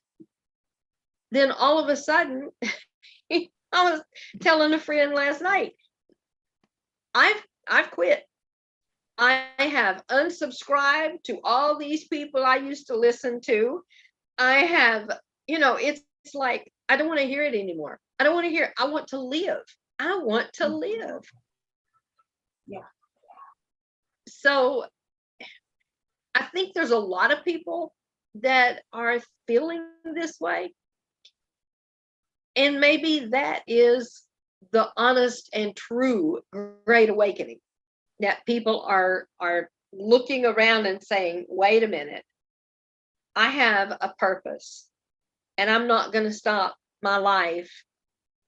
then all of a sudden, I was telling a friend last night, I've quit. I have unsubscribed to all these people I used to listen to. I have, it's like, I don't want to hear it anymore. I don't want to hear it. I want to live. I want to live. Yeah. So I think there's a lot of people that are feeling this way. And maybe that is the honest and true Great Awakening, that people are looking around and saying, wait a minute, I have a purpose, and I'm not going to stop my life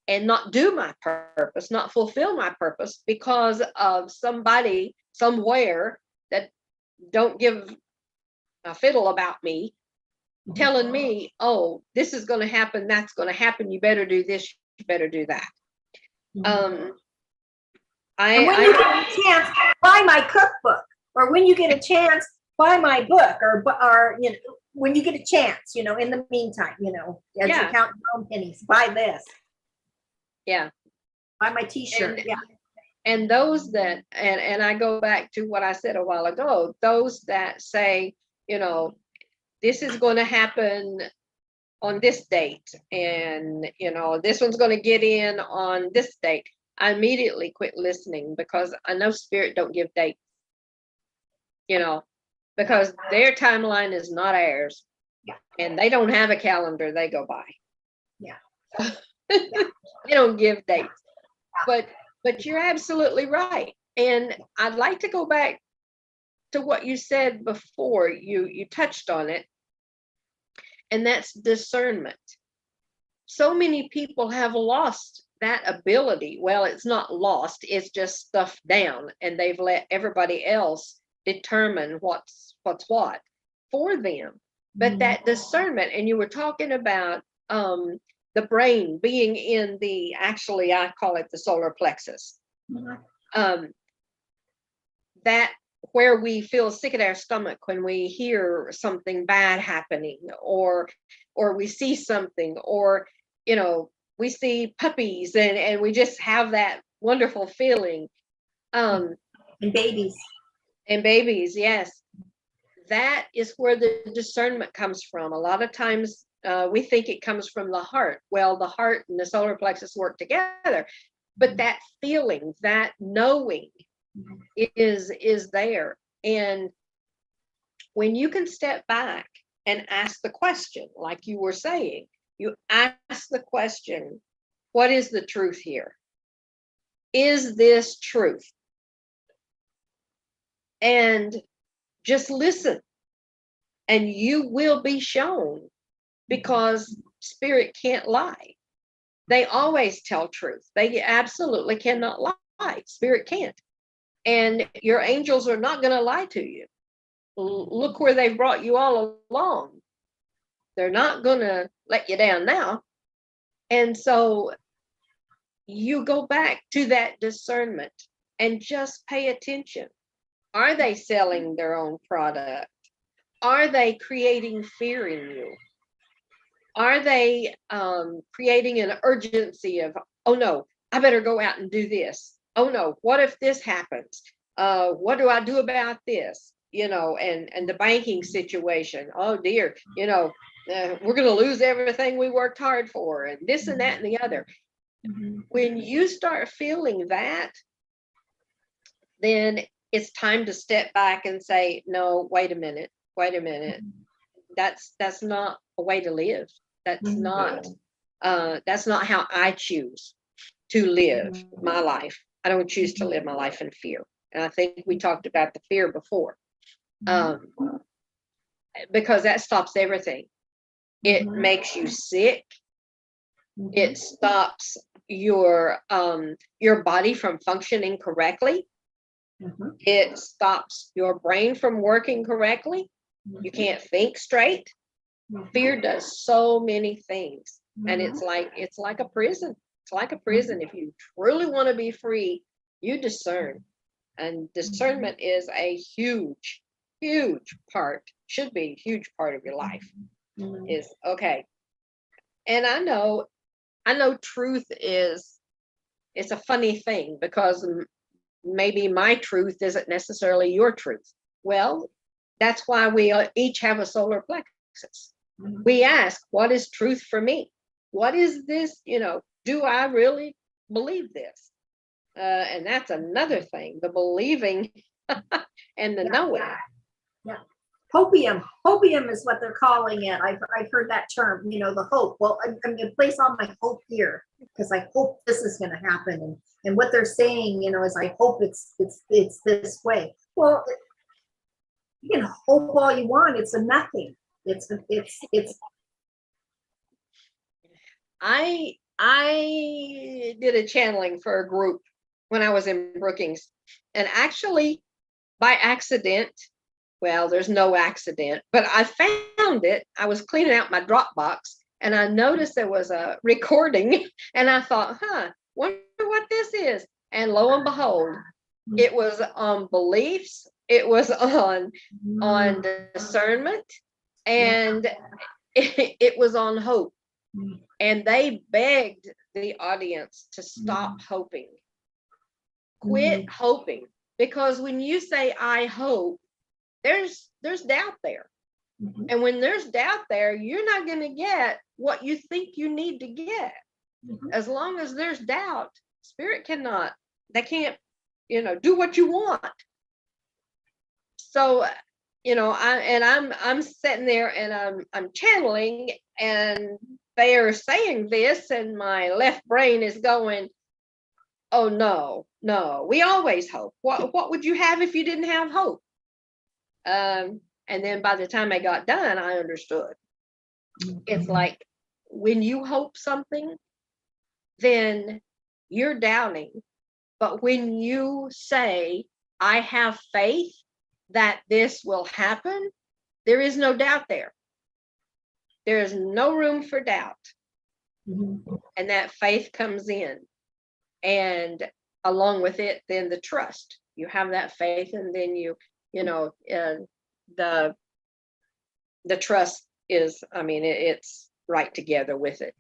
and not do my purpose, not fulfill my purpose because of somebody somewhere that don't give a fiddle about me, telling me, this is going to happen, that's going to happen, you better do this, you better do that. And when you get a chance, buy my cookbook, or when you get a chance, buy my book, or when you get a chance, in the meantime, as you count your own pennies, buy this. Yeah. Buy my t-shirt. And, Yeah. and those that, and I go back to what I said a while ago, those that say, this is going to happen on this date, and this one's going to get in on this date, I immediately quit listening, because I know spirit don't give dates, because their timeline is not ours. Yeah. And they don't have a calendar they go by. Yeah. They don't give dates. But you're absolutely right. And I'd like to go back to what you said before. You touched on it, and that's discernment. So many people have lost that ability. Well, it's not lost, it's just stuffed down, and they've let everybody else determine what's what for them. But that discernment, and you were talking about the brain being in the, actually I call it the solar plexus, that where we feel sick at our stomach when we hear something bad happening, or we see something, or we see puppies, and we just have that wonderful feeling. And babies. Yes. That is where the discernment comes from. A lot of times we think it comes from the heart. Well, the heart and the solar plexus work together, but that feeling, that knowing is there. And when you can step back and ask the question, like you were saying, you ask the question, what is the truth here? Is this truth? And just listen, and you will be shown, because spirit can't lie. They always tell truth. They absolutely cannot lie. Spirit can't. And your angels are not going to lie to you. Look where they've brought you all along. They're not going to let you down now. And so you go back to that discernment and just pay attention. Are they selling their own product? Are they creating fear in you? Are they creating an urgency of, oh no, I better go out and do this. Oh no, what if this happens? What do I do about this? And the banking situation. Oh dear, we're going to lose everything we worked hard for, and this and that and the other. When you start feeling that, then it's time to step back and say, no, wait a minute. That's not a way to live. That's not how I choose to live my life. I don't choose to live my life in fear. And I think we talked about the fear before, because that stops everything. It makes you sick. It stops your body from functioning correctly. It stops your brain from working correctly. You can't think straight. Fear does so many things, and it's like a prison. It's like a prison. If you truly want to be free, you discern, and discernment is a huge part. Should be a huge part of your life. Is okay. And I know truth is, it's a funny thing, because maybe my truth isn't necessarily your truth. Well, that's why we each have a solar plexus. We ask, what is truth for me? What is this? Do I really believe this? And that's another thing, the believing and the knowing. Yeah. Hopium is what they're calling it. I've heard that term, the hope. Well, I'm going to place all my hope here, because I hope this is going to happen. And what they're saying, is I hope it's this way. Well, you can hope all you want. It's a nothing. It's. I did a channeling for a group when I was in Brookings, and actually by accident, well, there's no accident, but I found it. I was cleaning out my Dropbox, and I noticed there was a recording, and I thought, wonder what this is. And lo and behold, it was on beliefs. It was on discernment, and it was on hope. And they begged the audience to stop hoping. Quit hoping. Because when you say, I hope, there's doubt there. And when there's doubt there, you're not going to get what you think you need to get. As long as there's doubt, spirit cannot, they can't, do what you want. So, I'm sitting there and I'm channeling, and they are saying this, and my left brain is going, oh no, we always hope. What would you have if you didn't have hope? And then by the time I got done, I understood. It's like when you hope something, then you're doubting. But when you say, I have faith that this will happen, there is no doubt there. There is no room for doubt. And that faith comes in. And along with it, then the trust. You have that faith, and then the trust is, it's right together with it.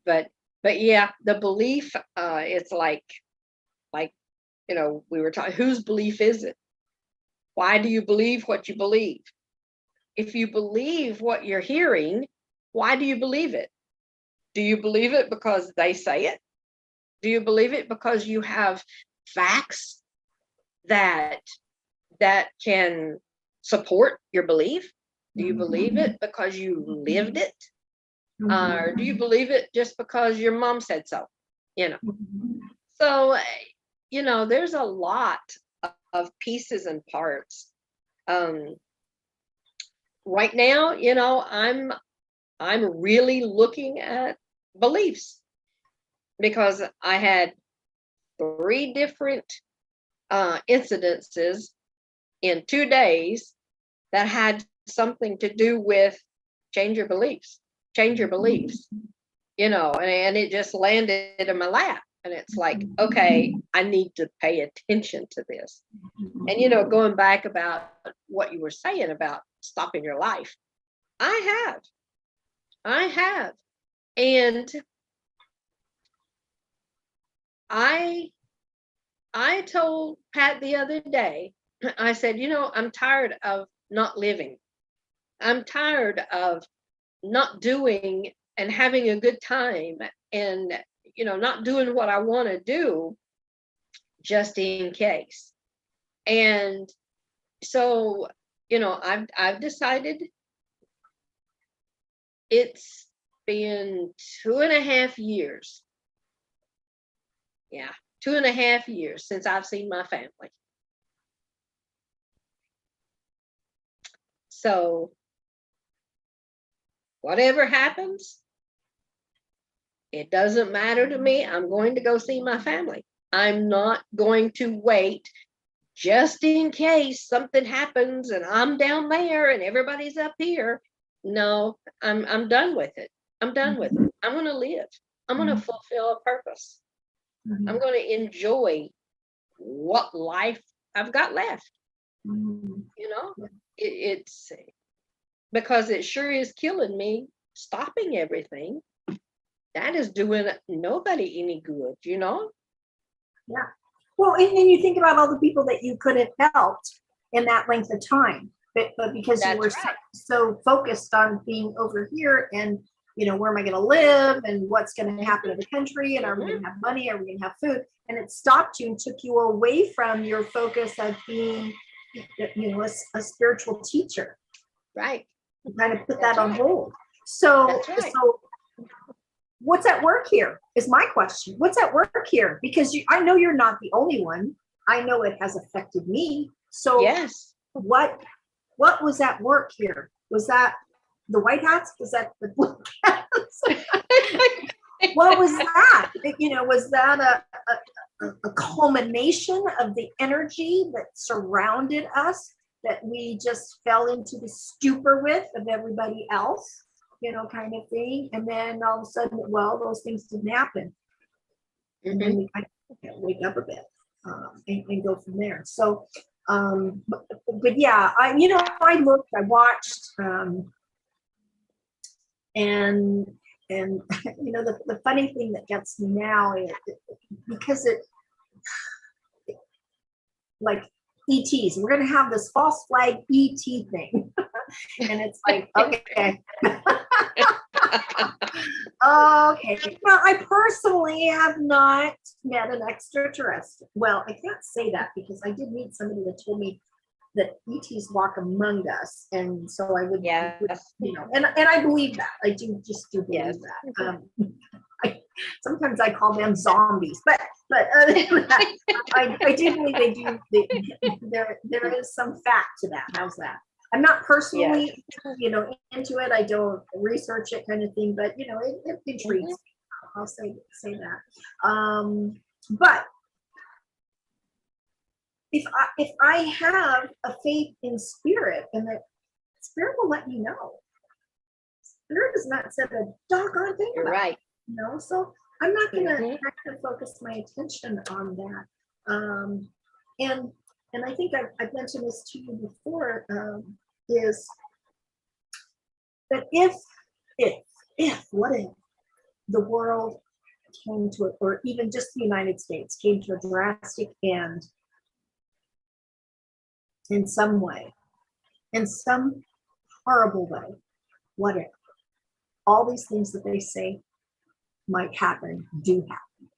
But yeah, the belief, it's like we were talking, whose belief is it? Why do you believe what you believe? If you believe what you're hearing, why do you believe it? Do you believe it because they say it? Do you believe it because you have facts that can support your belief? Do you believe it because you lived it? Or do you believe it just because your mom said so? So, there's a lot of pieces and parts. Right now, I'm really looking at beliefs, because I had 3 different incidences in 2 days that had something to do with change your beliefs, and it just landed in my lap. And it's like, okay, I need to pay attention to this. And, going back about what you were saying about stopping your life, I have. And I told Pat the other day, I said, I'm tired of not living. I'm tired of not doing and having a good time, and, not doing what I want to do just in case. And so, I've decided, it's been 2.5 years. Yeah, 2.5 years since I've seen my family. So whatever happens, it doesn't matter to me. I'm going to go see my family. I'm not going to wait just in case something happens and I'm down there and everybody's up here. No, I'm done with it. I'm done with it. I'm going to live. I'm going to fulfill a purpose. I'm going to enjoy what life I've got left. It's because it sure is killing me, stopping everything. That is doing nobody any good, Yeah. Well, and you think about all the people that you could have helped in that length of time, but because you were so focused on being over here and, where am I going to live and what's going to happen to the country, and are we going to have money? Are we going to have food? And it stopped you and took you away from your focus of being, a spiritual teacher. Right. You kind of put that on hold. So what's at work here is my question. What's at work here? Because I know you're not the only one. I know it has affected me. So yes, what was at work here? Was that the white hats? Was that the blue hats? What was that? Was that a culmination of the energy that surrounded us, that we just fell into the stupor with of everybody else? Kind of thing. And then all of a sudden, those things didn't happen. And then we kind of wake up a bit and go from there. So, but yeah, I watched, and and the funny thing that gets me now is because like ETs, we're going to have this false flag ET thing. And it's like, okay. Okay. Well, I personally have not met an extraterrestrial. Well, I can't say that because I did meet somebody that told me that ETs walk among us. And so I would, Yes. and I believe that. I do believe Yes. that. Sometimes I call them zombies, but other than that, I do believe they do. There is some fact to that. How's that? I'm not personally, into it. I don't research it, kind of thing. But it intrigues me. I'll say that. But if I have a faith in spirit, and that spirit will let me know. Spirit has not said a doggone thing You're about right. it, so I'm not going to focus my attention on that. And I think I've mentioned this to you before, is that what if the world came to it, or even just the United States came to a drastic end in some way, in some horrible way? What if all these things that they say might happen do happen?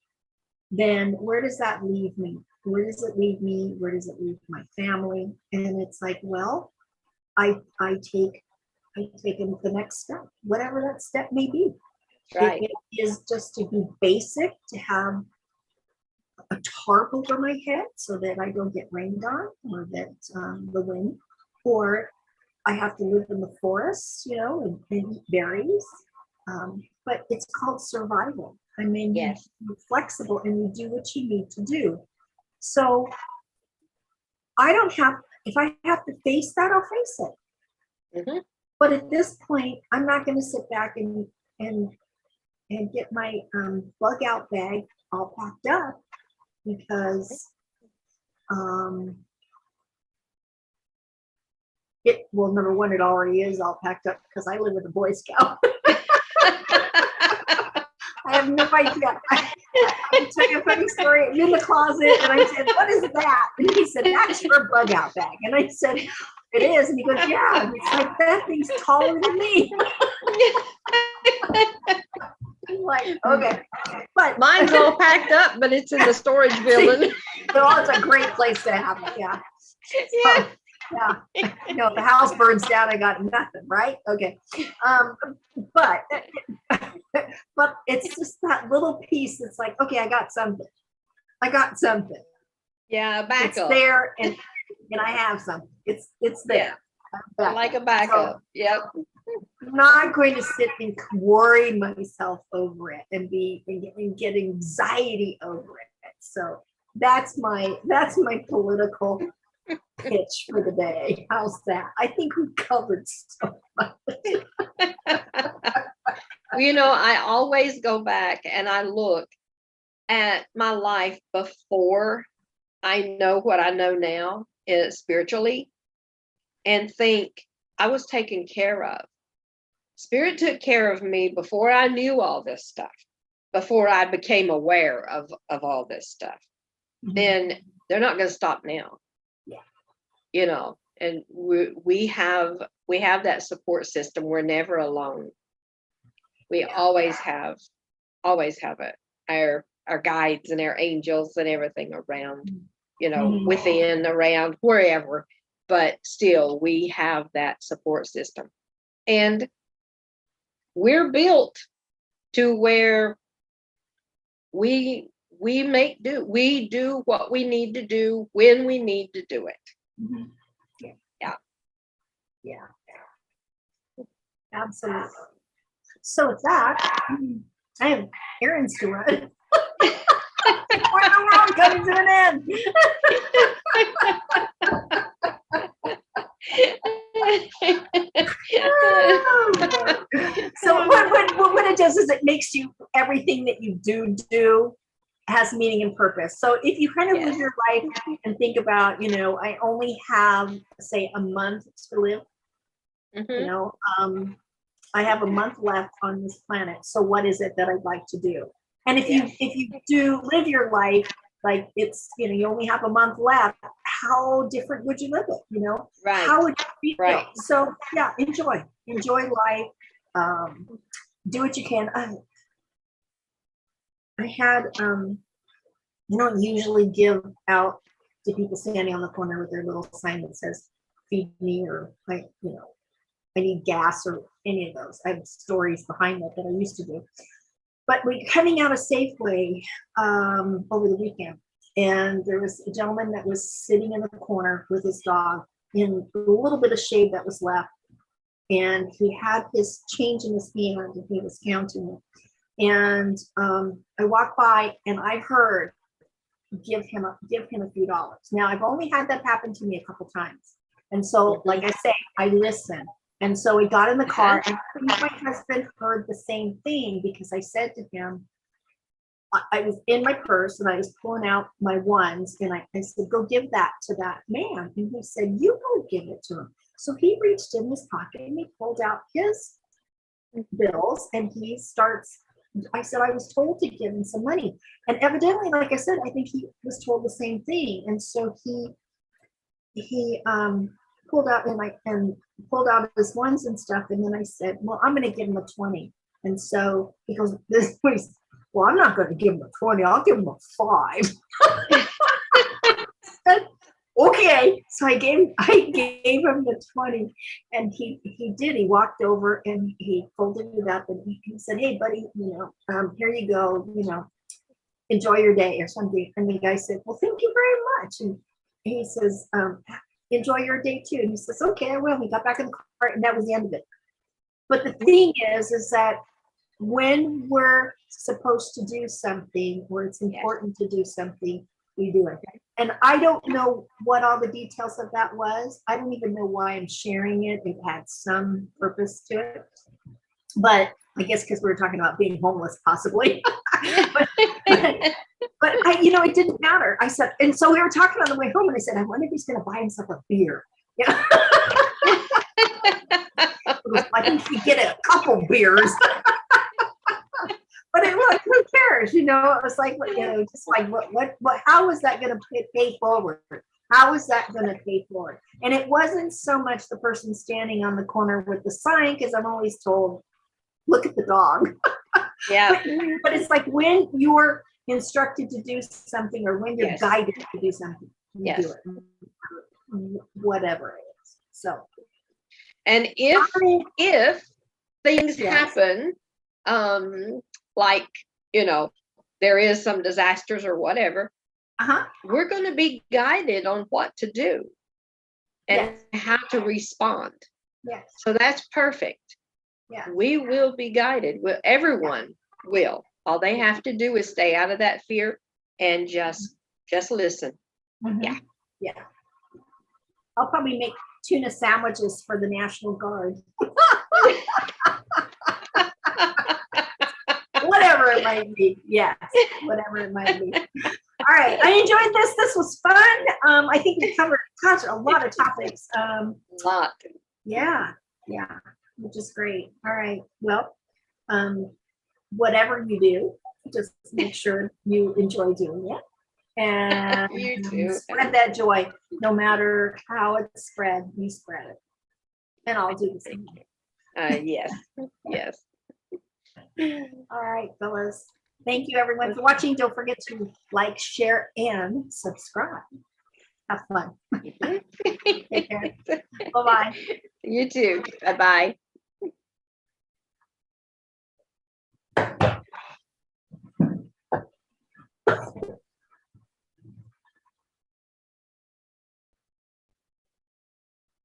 Then where does that leave me? Where does it leave me? Where does it leave my family? And it's like, well, I take the next step, whatever that step may be. Right. It is just to be basic, to have a tarp over my head so that I don't get rained on, or that the wind, or I have to live in the forest, and eat berries. But it's called survival. I mean, Yes. you're flexible and you do what you need to do. So if I have to face that, I'll face it. Mm-hmm. But at this point, I'm not going to sit back and get my bug out bag all packed up, because number one, it already is all packed up because I live with a Boy Scout. I have no idea. I tell you a funny story. I'm in the closet and I said, "What is that?" And he said, "That's your bug out bag." And I said, "It is." And he goes, "Yeah." And it's like, that thing's taller than me. I'm like, okay. But mine's all packed up, but it's in the storage building. Well, it's a great place to have it. Yeah. So, yeah. If the house burns down, I got nothing, right? Okay. But it's just that little piece that's like, okay, I got something. Yeah, backup. It's there, and I have something. It's there. Yeah. Like a backup. So, yep. I'm not going to sit and worry myself over it and get anxiety over it. So that's my political pitch for the day. How's that? I think we covered so much. I always go back and I look at my life before I know what I know now spiritually, and think I was taken care of. Spirit took care of me before I knew all this stuff, before I became aware of all this stuff. Mm-hmm. Then they're not going to stop now. Yeah. And we have that support system. We're never alone. We always have it. Our guides and our angels and everything around, within, around, wherever. But still, we have that support system. And we're built to where we make do. We do what we need to do when we need to do it. Mm-hmm. Yeah. Absolutely. So with that, I have errands to run. Where the world comes to an end. So what it does is it makes you, everything that you do has meaning and purpose. So if you kind of live your life and think about, I only have, say, a month to live, I have a month left on this planet. So what is it that I'd like to do? And if you do live your life like it's, you only have a month left, how different would you live it? Right. How would you feel? Right. So yeah, enjoy life. Do what you can. I had, I don't usually give out to people standing on the corner with their little sign that says feed me, or I need gas, or any of those. I have stories behind that I used to do. But we're coming out of Safeway over the weekend, and there was a gentleman that was sitting in the corner with his dog in a little bit of shade that was left, and he had his change in his hand and he was counting it. And I walked by and I heard, give him a few dollars. Now I've only had that happen to me a couple times, and so like I say, I listen. And so we got in the car, and my husband heard the same thing, because I said to him, I was in my purse and I was pulling out my ones, and I said, go give that to that man. And he said, you go give it to him. So he reached in his pocket and he pulled out his bills, and he starts, I said, I was told to give him some money. And evidently, like I said, I think he was told the same thing. And so he pulled out pulled out his ones and stuff. And then I said, well, I'm going to give him a 20. And so he goes, this place, well, I'm not going to give him a 20. I'll give him a 5. Okay. So I gave him the 20, and he did. He walked over and he folded it up, and he said, hey, buddy, here you go, enjoy your day or something. And the guy said, well, thank you very much. And he says, enjoy your day too. And he says, okay, I will. He got back in the car, and that was the end of it. But the thing is that when we're supposed to do something, where it's important to do something, we do it. And I don't know what all the details of that was. I don't even know why I'm sharing it. It had some purpose to it. But I guess because we were talking about being homeless, possibly. but it didn't matter. I said, and so we were talking on the way home, and I said, I wonder if he's going to buy himself a beer. Yeah. I think he get a couple beers. But who cares? It was like, just like what? How was that going to pay forward? How was that going to pay forward? And it wasn't so much the person standing on the corner with the sign, because I'm always told, look at the dog. Yeah. But it's like when you're instructed to do something, or when you're guided to do something, you do it, whatever it is. So, and if things happen, like there is some disasters or whatever, we're going to be guided on what to do and how to respond. Yes. So that's perfect. Yeah. We will be guided. Everyone will. All they have to do is stay out of that fear and just listen. Mm-hmm. Yeah. Yeah. I'll probably make tuna sandwiches for the National Guard. Whatever it might be. Yes. Whatever it might be. All right. I enjoyed this. This was fun. I think we covered a lot of topics. A lot. Yeah. Yeah. Which is great. All right. Well, whatever you do, just make sure you enjoy doing it. And you too. Spread that joy, no matter how it's spread, you spread it. And I'll do the same. Yes. Yes. All right, fellas. Thank you, everyone, for watching. Don't forget to like, share, and subscribe. Have fun. Take care. Bye-bye. You too. Bye-bye.